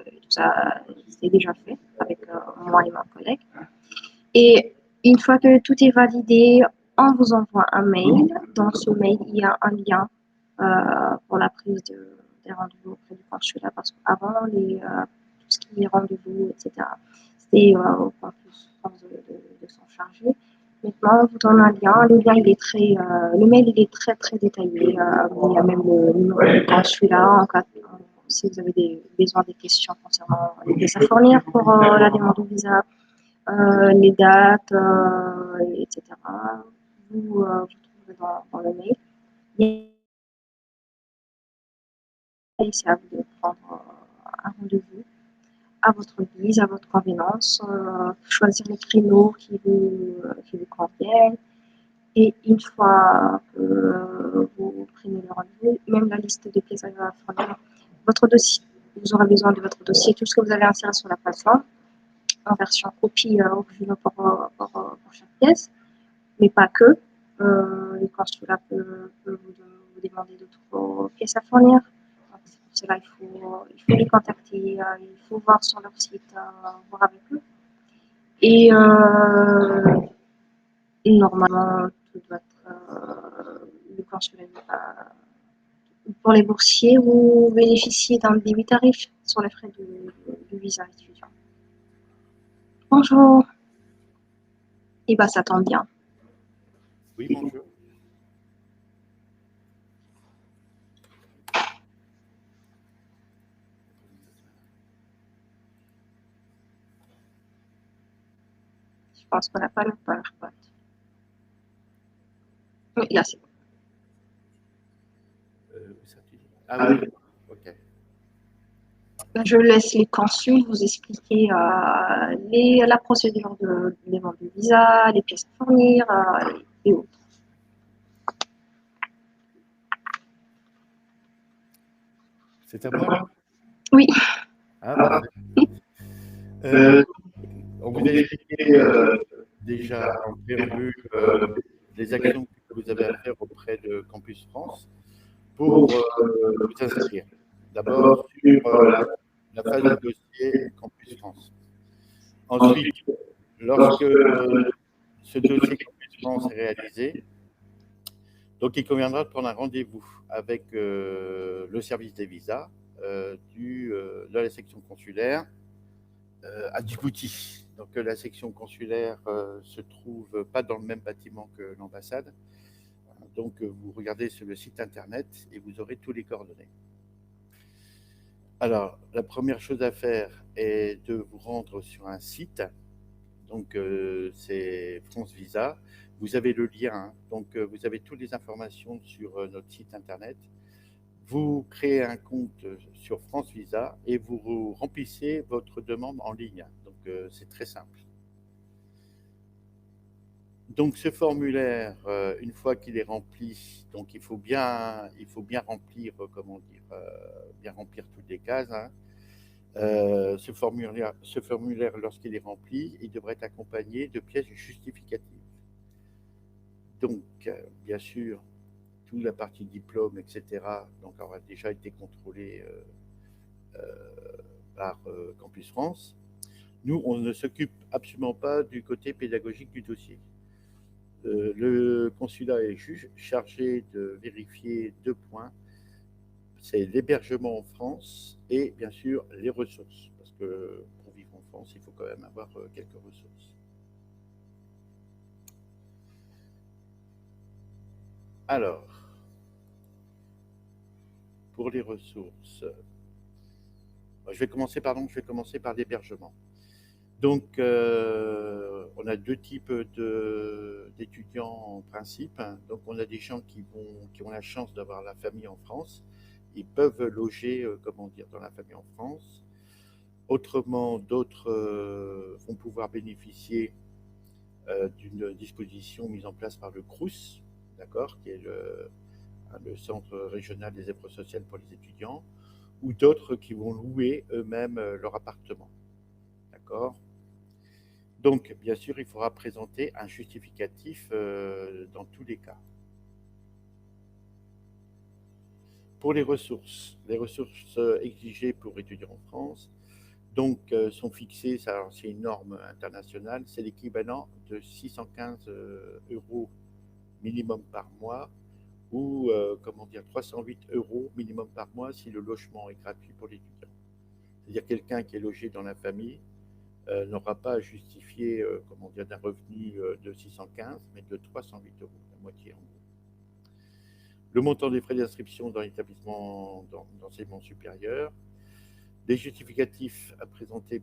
tout ça, c'est déjà fait avec moi et ma collègue. Et une fois que tout est validé, on vous envoie un mail. Dans ce mail, il y a un lien pour la prise des rendez-vous auprès du consulat parce qu'avant, tout ce qui est rendez-vous, etc., c'était au campus France de s'en charger. Maintenant, on vous donne un lien. Le lien, le mail, il est très, très détaillé. Il y a même le numéro du consulat en cas si vous avez besoin des questions concernant les pièces à fournir pour la demande de visa, les dates, etc. Vous trouverez dans le mail. Et c'est à vous de prendre un rendez-vous à votre guise, à votre convenance, choisir les créneaux qui vous conviennent. Et une fois que vous prenez le rendez-vous, même la liste de pièces à fournir, votre dossier, vous aurez besoin de votre dossier, tout ce que vous avez inséré sur la plateforme, en version copie originale pour chaque pièce, mais pas que. Les consulats peuvent vous demander d'autres pièces à fournir. Donc, pour cela, il faut les contacter, il faut voir sur leur site, voir avec eux. Et normalement, tout doit être le consulat. Pour les boursiers, vous bénéficiez d'un débit tarif sur les frais du visa étudiant. Bonjour. Et bah, ça tombe bien. Oui, bonjour. Je pense qu'on n'a pas le PowerPoint. Oui, là, c'est bon. Ah oui, ok. Je laisse les consuls vous expliquer la procédure de demande de visa, les pièces à fournir et autres. C'est à moi? Oui. Ah, parfait. On vous a en préambule les actions que vous avez à faire auprès de Campus France pour vous inscrire. D'abord sur la phase du dossier Campus France. Ensuite, lorsque ce dossier Campus France est réalisé, donc il conviendra de prendre un rendez-vous avec le service des visas de la section consulaire à Djibouti. Donc la section consulaire se trouve pas dans le même bâtiment que l'ambassade. Donc vous regardez sur le site internet et vous aurez tous les coordonnées. Alors la première chose à faire est de vous rendre sur un site. Donc c'est France Visa. Vous avez le lien, hein. Donc vous avez toutes les informations sur notre site internet. Vous créez un compte sur France Visa et vous remplissez votre demande en ligne. Donc c'est très simple. Donc ce formulaire, une fois qu'il est rempli, donc il faut bien remplir, bien remplir toutes les cases, hein. Ce formulaire, lorsqu'il est rempli, il devrait être accompagné de pièces justificatives. Donc, bien sûr, toute la partie diplôme, etc., donc aura déjà été contrôlée par Campus France. Nous, on ne s'occupe absolument pas du côté pédagogique du dossier. Le consulat est chargé de vérifier 2 points. C'est l'hébergement en France et bien sûr les ressources. Parce que pour vivre en France, il faut quand même avoir quelques ressources. Alors, pour les ressources, je vais commencer par l'hébergement. Donc, on a 2 types d'étudiants en principe. Donc, on a des gens qui ont la chance d'avoir la famille en France. Ils peuvent loger, dans la famille en France. Autrement, d'autres vont pouvoir bénéficier d'une disposition mise en place par le CRUS, d'accord, qui est le Centre régional des œuvres sociales pour les étudiants, ou d'autres qui vont louer eux-mêmes leur appartement, d'accord. Donc, bien sûr, il faudra présenter un justificatif dans tous les cas. Pour les ressources exigées pour étudier en France, donc sont fixées, c'est une norme internationale, c'est l'équivalent de 615 € minimum par mois ou 308 € minimum par mois si le logement est gratuit pour l'étudiant. C'est-à-dire quelqu'un qui est logé dans la famille n'aura pas à justifier d'un revenu de 615, mais de 308 €, la moitié en gros. Le montant des frais d'inscription dans l'établissement d'enseignement supérieur. Les justificatifs à présenter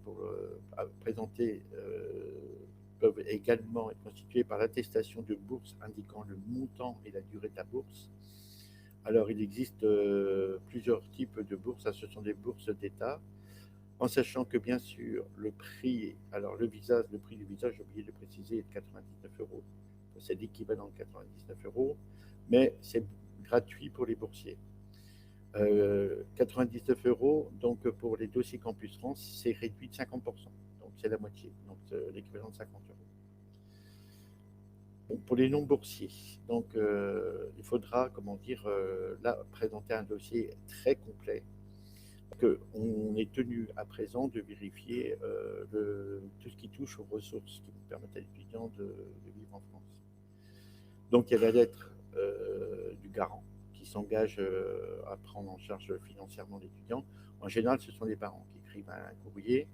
peuvent également être constitués par l'attestation de bourse indiquant le montant et la durée de la bourse. Alors, il existe plusieurs types de bourses. Ce sont des bourses d'État, en sachant que, bien sûr, le prix du visa, j'ai oublié de préciser, est de 99 €. C'est l'équivalent de 99 €, mais c'est gratuit pour les boursiers. 99 €, donc pour les dossiers Campus France, c'est réduit de 50%, donc c'est la moitié, donc l'équivalent de 50 €. Bon, pour les non-boursiers, donc il faudra, là, présenter un dossier très complet, qu'on est tenu à présent de vérifier tout ce qui touche aux ressources qui nous permettent à l'étudiant de vivre en France. Donc il y a la lettre du garant qui s'engage à prendre en charge financièrement l'étudiant. En général, ce sont les parents qui écrivent un courrier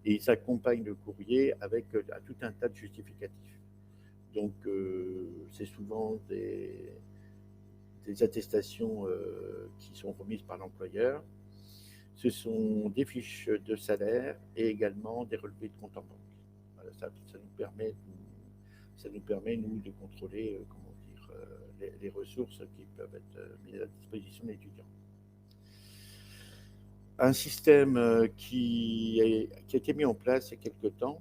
et ils accompagnent le courrier avec tout un tas de justificatifs. Donc, c'est souvent des attestations qui sont remises par l'employeur. Ce sont des fiches de salaire et également des relevés de compte en banque. Voilà, ça nous permet, nous, de contrôler les ressources qui peuvent être mises à disposition de l'étudiant. Un système qui a été mis en place il y a quelque temps,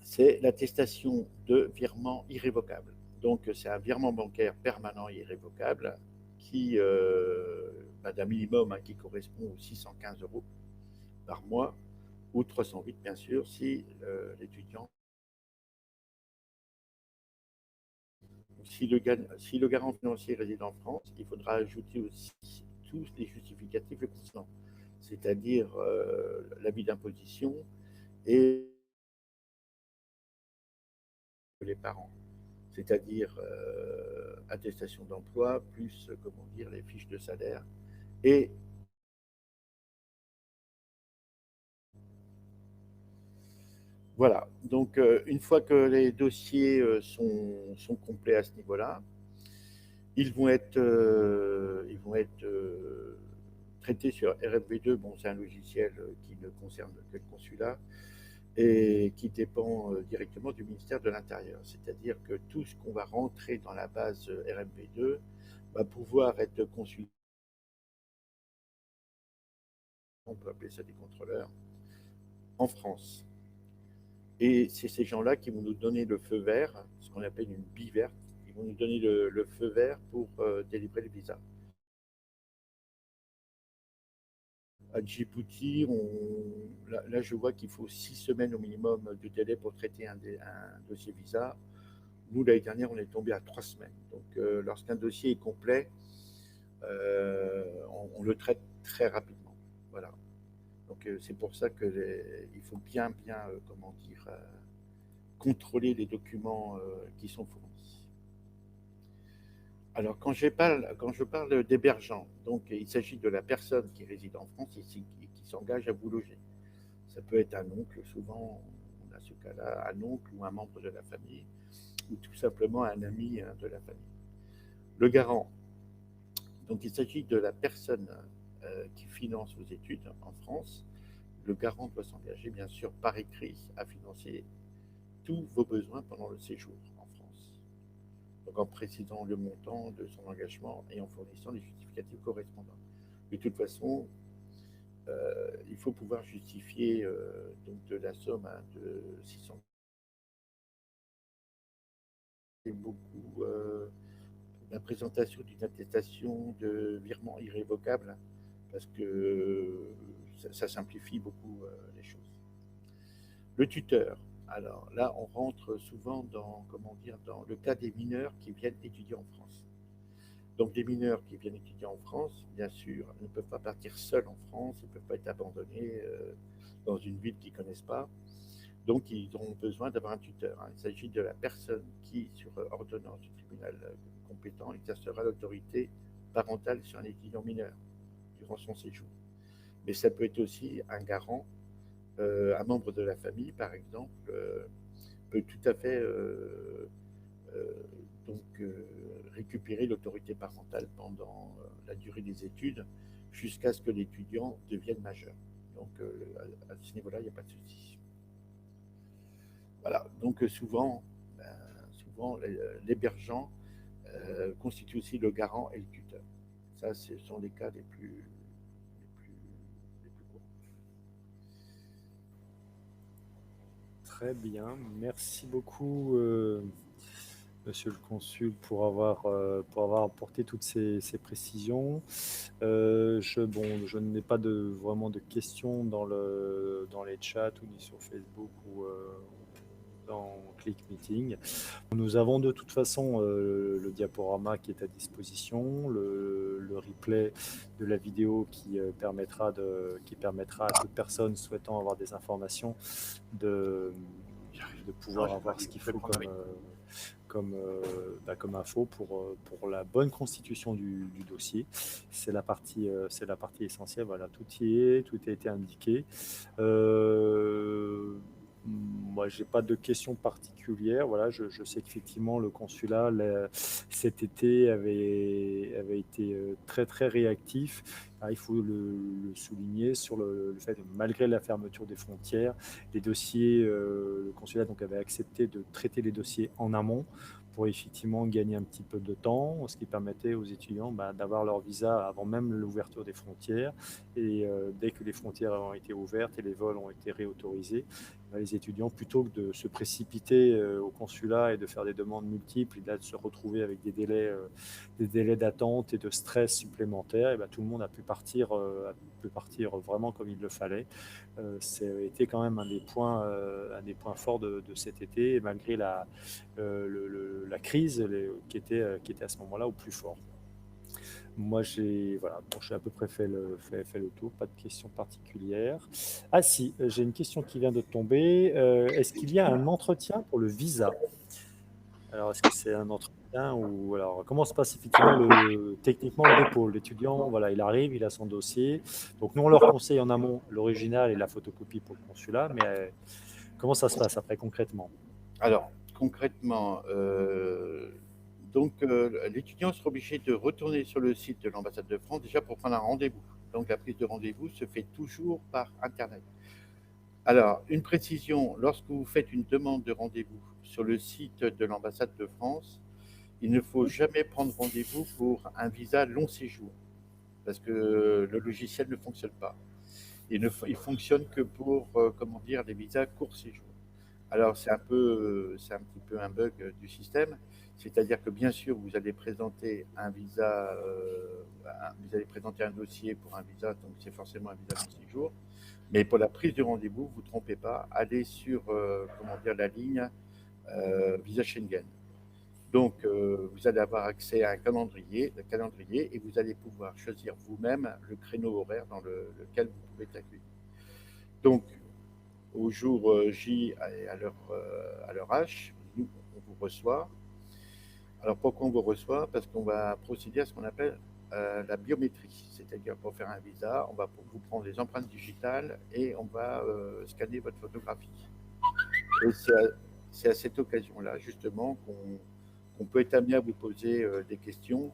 c'est l'attestation de virement irrévocable. Donc, c'est un virement bancaire permanent et irrévocable d'un minimum qui correspond aux 615 € par mois ou 308 bien sûr si l'étudiant Si le garant financier réside en France, il faudra ajouter aussi tous les justificatifs le concernant, c'est-à-dire l'avis d'imposition et les parents, c'est-à-dire attestation d'emploi, plus comment dire, les fiches de salaire. Et voilà, donc une fois que les dossiers sont complets à ce niveau-là, ils vont être traités sur RFV2. Bon, c'est un logiciel qui ne concerne que le consulat et qui dépend directement du ministère de l'Intérieur. C'est-à-dire que tout ce qu'on va rentrer dans la base RFV2 va pouvoir être consulté. On peut appeler ça des contrôleurs en France. Et c'est ces gens-là qui vont nous donner le feu vert, ce qu'on appelle une bille verte. Ils vont nous donner le feu vert pour délivrer le visa. À Djibouti, là, je vois qu'il faut 6 semaines au minimum de délai pour traiter un dossier visa. Nous, l'année dernière, on est tombé à 3 semaines. Donc, lorsqu'un dossier est complet, on le traite très rapidement. Voilà. Donc, c'est pour ça qu'il faut bien, comment dire, contrôler les documents qui sont fournis. Alors, quand je parle d'hébergeant, donc il s'agit de la personne qui réside en France et qui s'engage à vous loger. Ça peut être un oncle, souvent on a ce cas-là, un oncle ou un membre de la famille, ou tout simplement un ami de la famille. Le garant, donc il s'agit de la personne qui finance vos études en France. Le garant doit s'engager, bien sûr, par écrit à financer tous vos besoins pendant le séjour en France. Donc en précisant le montant de son engagement et en fournissant les justificatifs correspondants. De toute façon, il faut pouvoir justifier donc de la somme de 600. C'est beaucoup la présentation d'une attestation de virement irrévocable parce que ça simplifie beaucoup les choses. Le tuteur. Alors là, on rentre souvent dans, comment dire, dans le cas des mineurs qui viennent étudier en France. Donc des mineurs qui viennent étudier en France, bien sûr, ne peuvent pas partir seuls en France, ils ne peuvent pas être abandonnés dans une ville qu'ils ne connaissent pas. Donc ils auront besoin d'avoir un tuteur. Il s'agit de la personne qui, sur ordonnance du tribunal compétent, exercera l'autorité parentale sur un étudiant mineur durant son séjour. Mais ça peut être aussi un garant, un membre de la famille, par exemple, peut tout à fait récupérer l'autorité parentale pendant la durée des études jusqu'à ce que l'étudiant devienne majeur. Donc à ce niveau-là, il n'y a pas de souci. Voilà, donc souvent l'hébergeant constitue aussi le garant et le tuteur. Ça, ce sont les cas les plus courants. Très bien, merci beaucoup, Monsieur le Consul, pour avoir apporté toutes ces précisions. Je n'ai pas vraiment de questions dans les chats ou ni sur Facebook ou dans Click Meeting. Nous avons de toute façon le diaporama qui est à disposition, le replay de la vidéo qui permettra à toute personne souhaitant avoir des informations de pouvoir avoir ce qu'il faut comme info pour la bonne constitution du dossier. C'est la partie essentielle. Voilà, tout a été indiqué. Moi, j'ai pas de questions particulières. Voilà, je sais qu'effectivement le consulat cet été avait été très très réactif. Alors, il faut le souligner sur le fait que malgré la fermeture des frontières, les dossiers, le consulat donc avait accepté de traiter les dossiers en amont pour effectivement gagner un petit peu de temps, ce qui permettait aux étudiants d'avoir leur visa avant même l'ouverture des frontières. Et dès que les frontières ont été ouvertes et les vols ont été réautorisés, les étudiants, plutôt que de se précipiter au consulat et de faire des demandes multiples, et de se retrouver avec des délais d'attente et de stress supplémentaires, et tout le monde a pu partir vraiment comme il le fallait. C'était quand même un des points forts de cet été, et malgré la crise qui était à ce moment-là au plus fort. Moi, j'ai à peu près fait le tour, pas de questions particulières. Ah si, j'ai une question qui vient de tomber. Est-ce qu'il y a un entretien pour le visa? Alors, est-ce que c'est un entretien ou alors comment se passe effectivement techniquement le dépôt? L'étudiant, voilà, il arrive, il a son dossier. Donc nous, on leur conseille en amont l'original et la photocopie pour le consulat, mais comment ça se passe après concrètement? Alors, concrètement, l'étudiant sera obligé de retourner sur le site de l'ambassade de France déjà pour prendre un rendez-vous. Donc, la prise de rendez-vous se fait toujours par Internet. Alors, une précision, lorsque vous faites une demande de rendez-vous sur le site de l'ambassade de France, il ne faut jamais prendre rendez-vous pour un visa long séjour, parce que le logiciel ne fonctionne pas. Il fonctionne que pour, les visas court séjour. Alors, c'est un petit peu un bug du système, c'est-à-dire que bien sûr, vous allez présenter un visa, vous allez présenter un dossier pour un visa, donc c'est forcément un visa long séjour. Mais pour la prise de rendez-vous, vous ne vous trompez pas, allez sur la ligne Visa Schengen. Donc, vous allez avoir accès à un calendrier, et vous allez pouvoir choisir vous-même le créneau horaire dans lequel vous pouvez être accueilli. Donc, au jour J et à l'heure H, nous, on vous reçoit. Alors, pourquoi on vous reçoit? Parce qu'on va procéder à ce qu'on appelle la biométrie, c'est-à-dire pour faire un visa, on va vous prendre les empreintes digitales et on va scanner votre photographie. Et c'est à cette occasion-là, justement, qu'on peut être amené à vous poser des questions.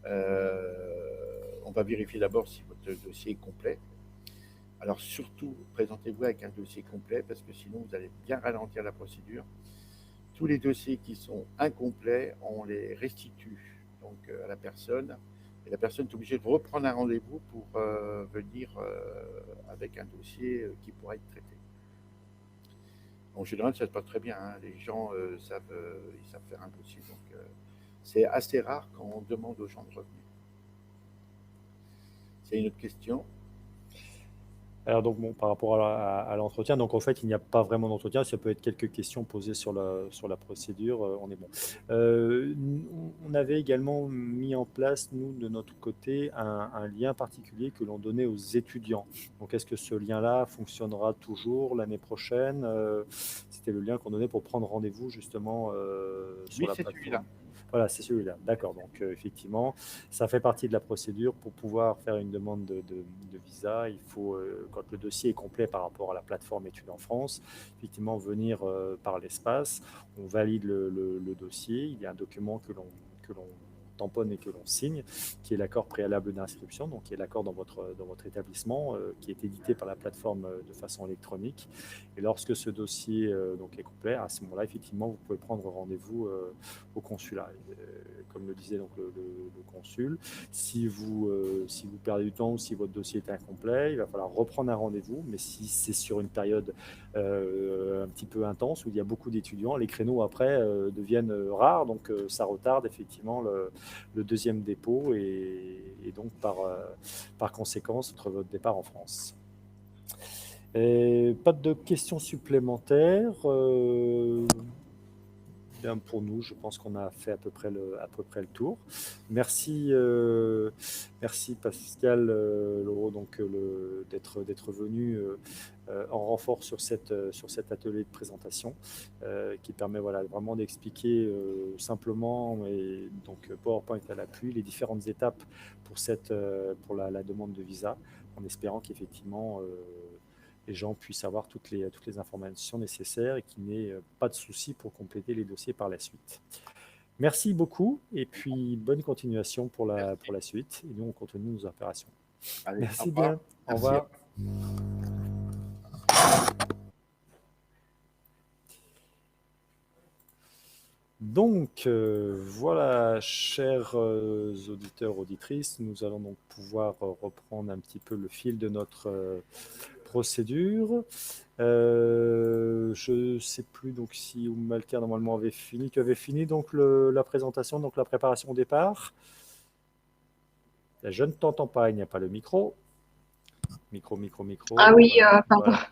On va vérifier d'abord si votre dossier est complet. Alors surtout, présentez-vous avec un dossier complet parce que sinon, vous allez bien ralentir la procédure. Tous les dossiers qui sont incomplets, on les restitue donc, à la personne. Et la personne est obligée de reprendre un rendez-vous pour venir avec un dossier qui pourra être traité. En général, ça se passe très bien. Hein. Les gens ils savent faire un dossier. Donc, c'est assez rare quand on demande aux gens de revenir. C'est une autre question. Alors donc bon, par rapport à l'entretien, donc en fait il n'y a pas vraiment d'entretien, ça peut être quelques questions posées sur la procédure, on est bon. On avait également mis en place, nous, de notre côté, un lien particulier que l'on donnait aux étudiants. Donc est-ce que ce lien-là fonctionnera toujours l'année prochaine? C'était le lien qu'on donnait pour prendre rendez-vous justement sur Oui, la c'est plateforme. celui-là. Voilà, c'est celui-là. D'accord. Donc, effectivement, ça fait partie de la procédure. Pour pouvoir faire une demande de visa, il faut, quand le dossier est complet par rapport à la plateforme Études en France, effectivement, venir par l'espace. On valide le dossier. Il y a un document que l'on tamponne et que l'on signe, qui est l'accord préalable d'inscription, donc qui est l'accord dans votre établissement, qui est édité par la plateforme de façon électronique. Et lorsque ce dossier donc est complet, à ce moment-là, effectivement, vous pouvez prendre rendez-vous au consulat. Comme le disait donc le consul, si vous perdez du temps ou si votre dossier est incomplet, il va falloir reprendre un rendez-vous. Mais si c'est sur une période un petit peu intense où il y a beaucoup d'étudiants, les créneaux après deviennent rares, donc ça retarde effectivement le deuxième dépôt et donc par conséquence votre départ en France. Et pas de questions supplémentaires. Bien pour nous, je pense qu'on a fait à peu près le tour. Merci, merci Pascal Leroux, donc d'être venu en renfort sur cet atelier de présentation qui permet vraiment d'expliquer simplement et donc PowerPoint à l'appui les différentes étapes pour la demande de visa, en espérant qu'effectivement les gens puissent avoir toutes les informations nécessaires et qu'il n'y ait pas de souci pour compléter les dossiers par la suite. Merci beaucoup et puis bonne continuation pour la suite. Et nous, on continue nos opérations. Allez, Merci bien. Au revoir. Donc, voilà, chers auditeurs, auditrices, nous allons donc pouvoir reprendre un petit peu le fil de notre procédure. Je ne sais plus donc si Malka normalement avait fini. Tu avais fini donc la présentation, donc la préparation au départ. Je ne t'entends pas, il n'y a pas le micro. Micro. Ah oui, voilà. pardon. Voilà.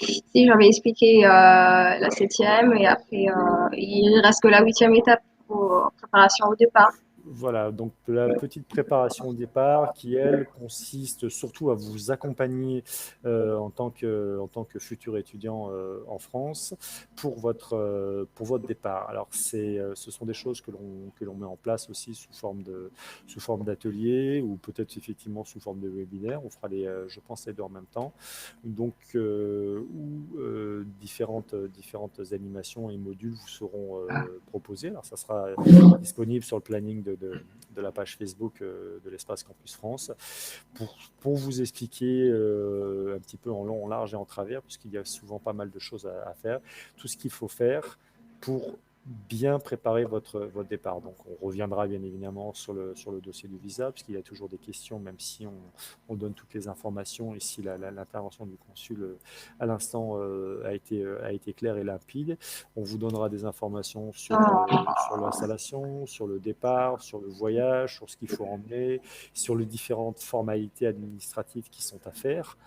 Si j'avais expliqué la septième et après il reste que la huitième étape pour préparation au départ. Voilà, donc la petite préparation au départ qui, elle, consiste surtout à vous accompagner en tant que futur étudiant en France pour votre départ. Alors, ce sont des choses que l'on met en place aussi sous forme d'atelier ou peut-être effectivement sous forme de webinaire. On fera je pense, les deux en même temps. Donc, différentes animations et modules vous seront proposés. Alors, ça sera disponible sur le planning de la page Facebook de l'Espace Campus France pour vous expliquer un petit peu en long, en large et en travers, puisqu'il y a souvent pas mal de choses à faire, tout ce qu'il faut faire pour bien préparer votre départ. Donc, on reviendra bien évidemment sur le dossier du visa, puisqu'il y a toujours des questions, même si on donne toutes les informations. Ici, l'intervention du consul à l'instant a été claire et limpide. On vous donnera des informations sur l'installation, sur le départ, sur le voyage, sur ce qu'il faut emmener, sur les différentes formalités administratives qui sont à faire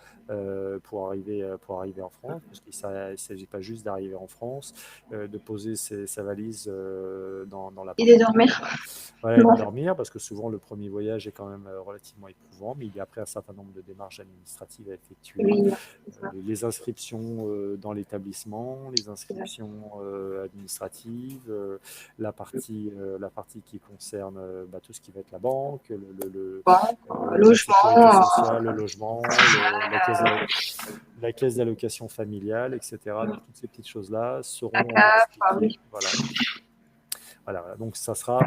pour arriver en France, parce qu'il ne s'agit pas juste d'arriver en France, de poser sa valise dans Et de l'appartement. dormir. Ouais, Bon, de dormir, parce que souvent le premier voyage est quand même relativement éprouvant, mais il y a après un certain nombre de démarches administratives à effectuer, oui, c'est ça. les inscriptions dans l'établissement, les C'est vrai. inscriptions administratives, la partie qui concerne tout ce qui va être la banque, Banque, la sécurité logement, sociale, le logement, la caisse d'allocation familiale, etc. Donc toutes ces petites choses-là la seront CAF, expliquées. oui. Voilà. Voilà, donc ça fera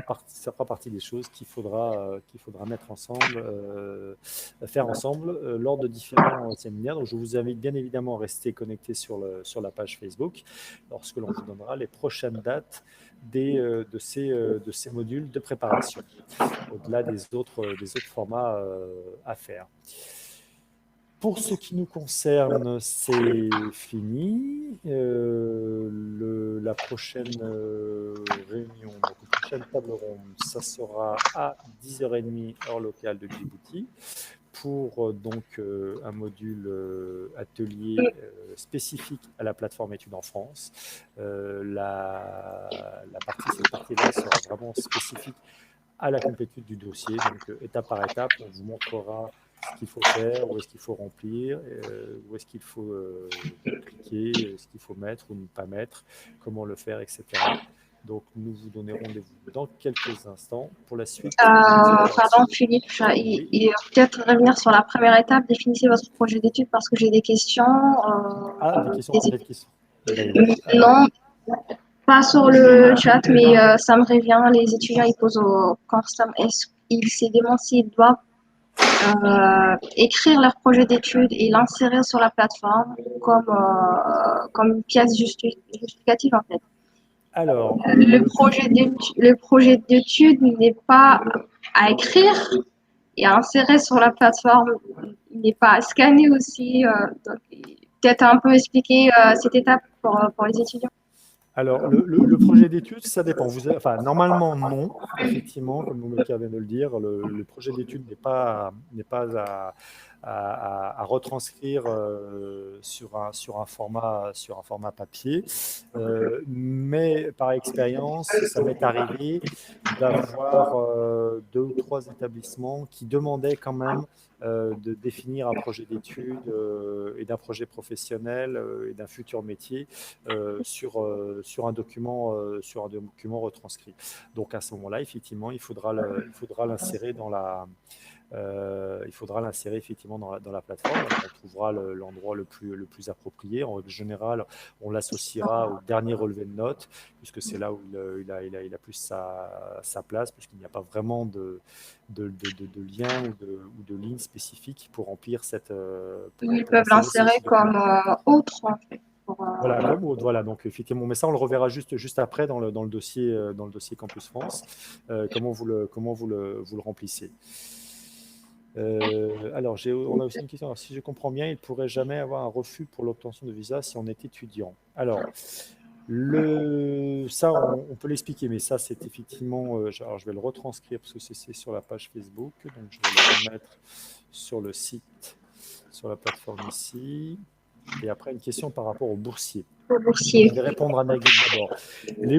partie des choses qu'il faudra mettre ensemble, faire ensemble lors de différents séminaires. Donc je vous invite bien évidemment à rester connecté sur la page Facebook lorsque l'on vous donnera les prochaines dates de ces modules de préparation, au-delà des autres formats à faire. Pour ce qui nous concerne, c'est fini. La prochaine réunion, donc la prochaine table ronde, ça sera à 10h30 heure locale de Djibouti pour un module atelier spécifique à la plateforme études en France. Cette partie-là sera vraiment spécifique à la complétude du dossier. Donc, étape par étape, on vous montrera ce qu'il faut faire, où est-ce qu'il faut remplir, où est-ce qu'il faut cliquer, ce qu'il faut mettre ou ne pas mettre, comment le faire, etc. Donc, nous vous donnons rendez-vous dans quelques instants pour la suite des Pardon, opérations. Philippe, Oui. il va peut-être revenir sur la première étape, définissez votre projet d'étude parce que j'ai des questions. Ah, des questions, Des- peut-être qui sont. Ben oui. Alors, Non, pas sur le chat, mais ça me revient. Les étudiants, ils posent au constat, est-ce qu'ils se demandent s'ils doivent écrire leur projet d'étude et l'insérer sur la plateforme comme une pièce justificative en fait. alors Le projet d'étude n'est pas à écrire et à insérer sur la plateforme. Il n'est pas à scanner aussi. Donc, peut-être un peu expliquer cette étape pour les étudiants. Alors, le projet d'étude, ça dépend. Enfin, normalement, non. Effectivement, comme Moumeka vient de le dire, le projet d'étude n'est pas à retranscrire sur un format papier. Mais par expérience, ça m'est arrivé d'avoir deux ou trois établissements qui demandaient quand même de définir un projet d'études et d'un projet professionnel et d'un futur métier sur un document retranscrit. Donc à ce moment-là, effectivement, il faudra l'insérer il faudra l'insérer effectivement dans la plateforme. Alors, on trouvera l'endroit le plus approprié. En général, on l'associera au dernier relevé de notes, puisque c'est là où il a plus sa place, puisqu'il n'y a pas vraiment de lien ou de ligne spécifique pour remplir Ils pour peuvent insérer l'insérer ce document. comme autre en fait. Voilà, comme autre. Voilà, donc effectivement, mais ça on le reverra juste après dans le dossier Campus France, comment vous le remplissez. Alors, on a aussi une question. Alors, si je comprends bien, il ne pourrait jamais avoir un refus pour l'obtention de visa si on est étudiant. Alors, ça, on peut l'expliquer, mais ça, c'est effectivement. Alors, je vais le retranscrire parce que c'est sur la page Facebook. Donc, je vais le remettre sur le site, sur la plateforme ici. Et après, une question par rapport aux boursiers. Le boursier. Je vais répondre à Nagui d'abord. Les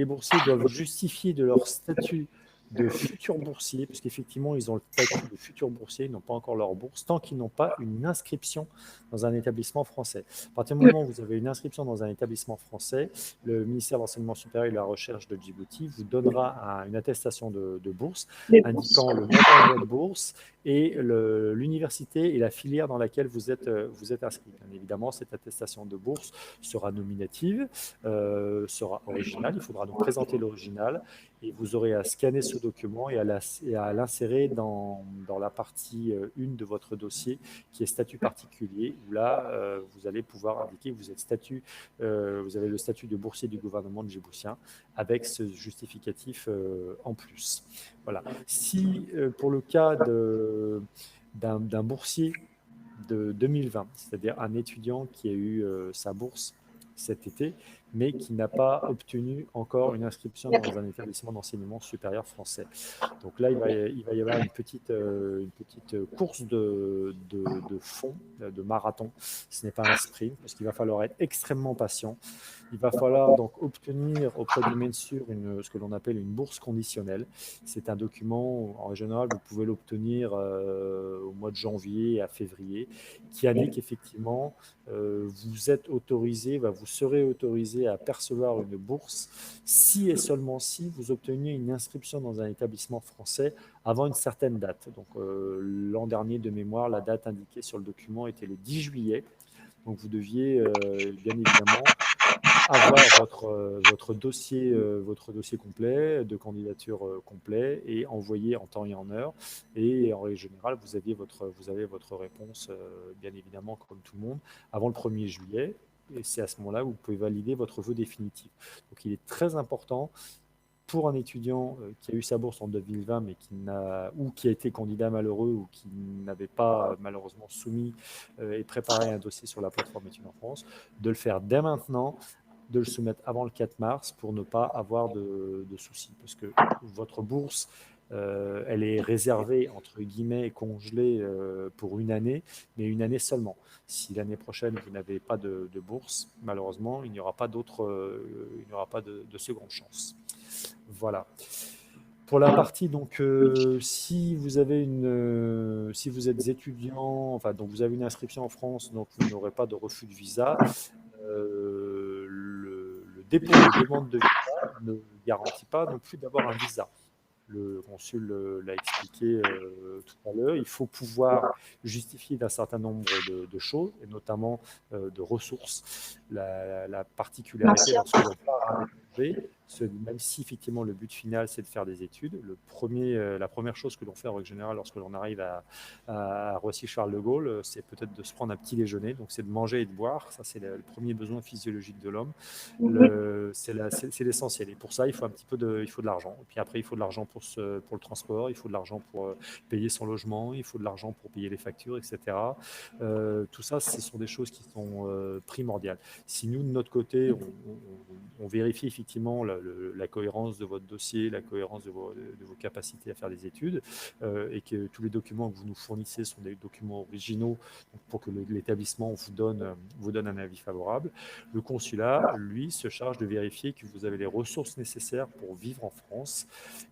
boursiers doivent justifier de leur statut de futurs boursiers, puisqu'effectivement, ils ont le statut de futurs boursiers, ils n'ont pas encore leur bourse, tant qu'ils n'ont pas une inscription dans un établissement français. À partir du moment où vous avez une inscription dans un établissement français, le ministère de l'Enseignement supérieur et de la Recherche de Djibouti vous donnera une attestation de bourse, Les indiquant bourses. le montant de votre bourse et l'université et la filière dans laquelle vous êtes inscrit. Bien évidemment, cette attestation de bourse sera nominative, sera originale. Il faudra donc présenter l'original et vous aurez à scanner ce document et à l'insérer dans la partie 1 de votre dossier qui est statut particulier, où là, vous allez pouvoir indiquer que vous avez le statut de boursier du gouvernement djiboutien avec ce justificatif en plus. Voilà. Si pour le cas d'un boursier de 2020, c'est-à-dire un étudiant qui a eu sa bourse cet été, mais qui n'a pas obtenu encore une inscription dans un établissement d'enseignement supérieur français. Donc là, il va y avoir une petite course de fond, de marathon. Ce n'est pas un sprint, parce qu'il va falloir être extrêmement patient. Il va falloir donc obtenir auprès du MENSUR ce que l'on appelle une bourse conditionnelle. C'est un document, en général, vous pouvez l'obtenir au mois de janvier et à février, qui indique qu'effectivement, vous serez autorisé à percevoir une bourse si et seulement si vous obtenez une inscription dans un établissement français avant une certaine date. Donc l'an dernier, de mémoire, la date indiquée sur le document était le 10 juillet. Donc vous deviez bien évidemment avoir votre dossier complet, de candidature complet et envoyé en temps et en heure. Et en règle générale, vous avez votre réponse, bien évidemment, comme tout le monde, avant le 1er juillet. Et c'est à ce moment-là que vous pouvez valider votre vœu définitif. Donc il est très important pour un étudiant qui a eu sa bourse en 2020, mais qui a été candidat malheureux ou qui n'avait pas malheureusement soumis et préparé un dossier sur la plateforme Études en France, de le faire dès maintenant, de le soumettre avant le 4 mars pour ne pas avoir de soucis. Parce que votre bourse, elle est réservée, entre guillemets, et congelée pour une année, mais une année seulement. Si l'année prochaine, vous n'avez pas de bourse, malheureusement, il n'y aura pas de seconde chance. Voilà. Pour la partie, donc, si vous êtes étudiant, enfin, donc vous avez une inscription en France, donc vous n'aurez pas de refus de visa. Le dépôt de demande de visa ne garantit pas non plus d'avoir un visa. Le consul l'a expliqué tout à l'heure. Il faut pouvoir justifier d'un certain nombre de choses, et notamment de ressources. La particularité lorsque l'on part à l'étranger, même si effectivement le but final c'est de faire des études, la première chose que l'on fait en règle générale lorsque l'on arrive à Roissy-Charles de Gaulle, c'est peut-être de se prendre un petit déjeuner. Donc c'est de manger et de boire. Ça c'est le premier besoin physiologique de l'homme. C'est l'essentiel. Et pour ça, il faut de l'argent. Et puis après, il faut de l'argent pour le transport, il faut de l'argent pour payer son logement, il faut de l'argent pour payer les factures, etc. Tout ça, ce sont des choses qui sont primordiales. Si nous, de notre côté, on vérifie effectivement la cohérence de votre dossier, la cohérence de vos capacités à faire des études, et que tous les documents que vous nous fournissez sont des documents originaux pour que l'établissement vous donne un avis favorable, le consulat, lui, se charge de vérifier que vous avez les ressources nécessaires pour vivre en France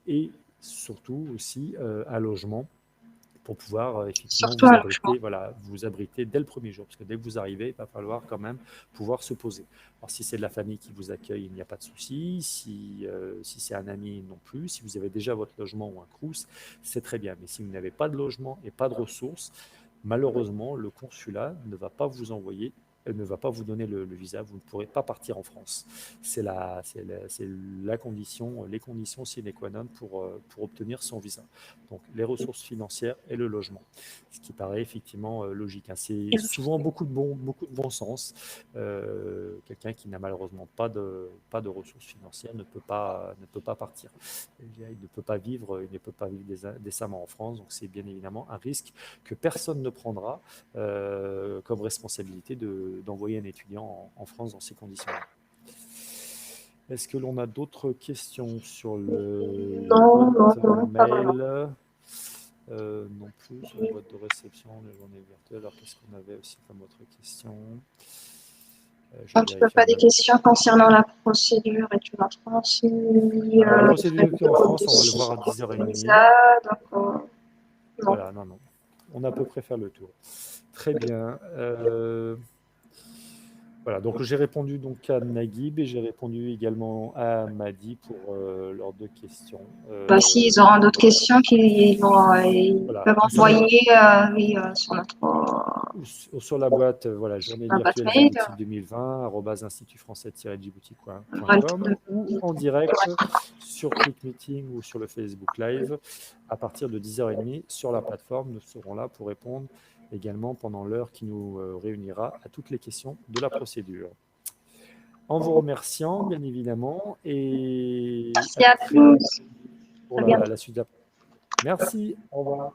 et surtout aussi un logement pour pouvoir effectivement vous abriter dès le premier jour. Parce que dès que vous arrivez, il va falloir quand même pouvoir se poser. Alors, si c'est de la famille qui vous accueille, il n'y a pas de souci. Si c'est un ami, non plus. Si vous avez déjà votre logement ou un crous, c'est très bien. Mais si vous n'avez pas de logement et pas de ressources, malheureusement, le consulat ne va pas vous donner le visa, vous ne pourrez pas partir en France. C'est les conditions sine qua non pour obtenir son visa. Donc les ressources financières et le logement, ce qui paraît effectivement logique. C'est souvent beaucoup de bon sens. Quelqu'un qui n'a malheureusement pas de ressources financières ne peut pas partir. Il ne peut pas vivre décemment en France. Donc c'est bien évidemment un risque que personne ne prendra comme responsabilité d'envoyer un étudiant en France dans ces conditions-là. Est-ce que l'on a d'autres questions sur le mail? non plus sur la boîte de réception, les journées virtuelles. Alors, qu'est-ce qu'on avait aussi comme autre question? Je Donc, tu peux vérifie pas en des même temps. questions concernant la procédure et tu vas transmis Alors, la les procédure frais qui est en France, on va le de voir à 10h30. visa. Donc, non. Voilà, non. On a à peu près fait le tour. Très bien. Voilà, donc j'ai répondu donc à Naguib et j'ai répondu également à Madi pour leurs 2 questions. Bah, si ils auront d'autres questions, ils Voilà, peuvent sur la, envoyer oui, sur notre sur la boîte, voilà, journée boîte virtuelle mail. Djibouti 2020, @institutfrançais-djibouti.com ou en Ouais. direct sur ClickMeeting ou sur le Facebook Live à partir de 10h30 sur la plateforme. Nous serons là pour répondre également pendant l'heure qui nous réunira à toutes les questions de la procédure. En vous remerciant, bien évidemment, et Merci à à très tous. pour À bientôt. la suite d'après. Merci, au revoir.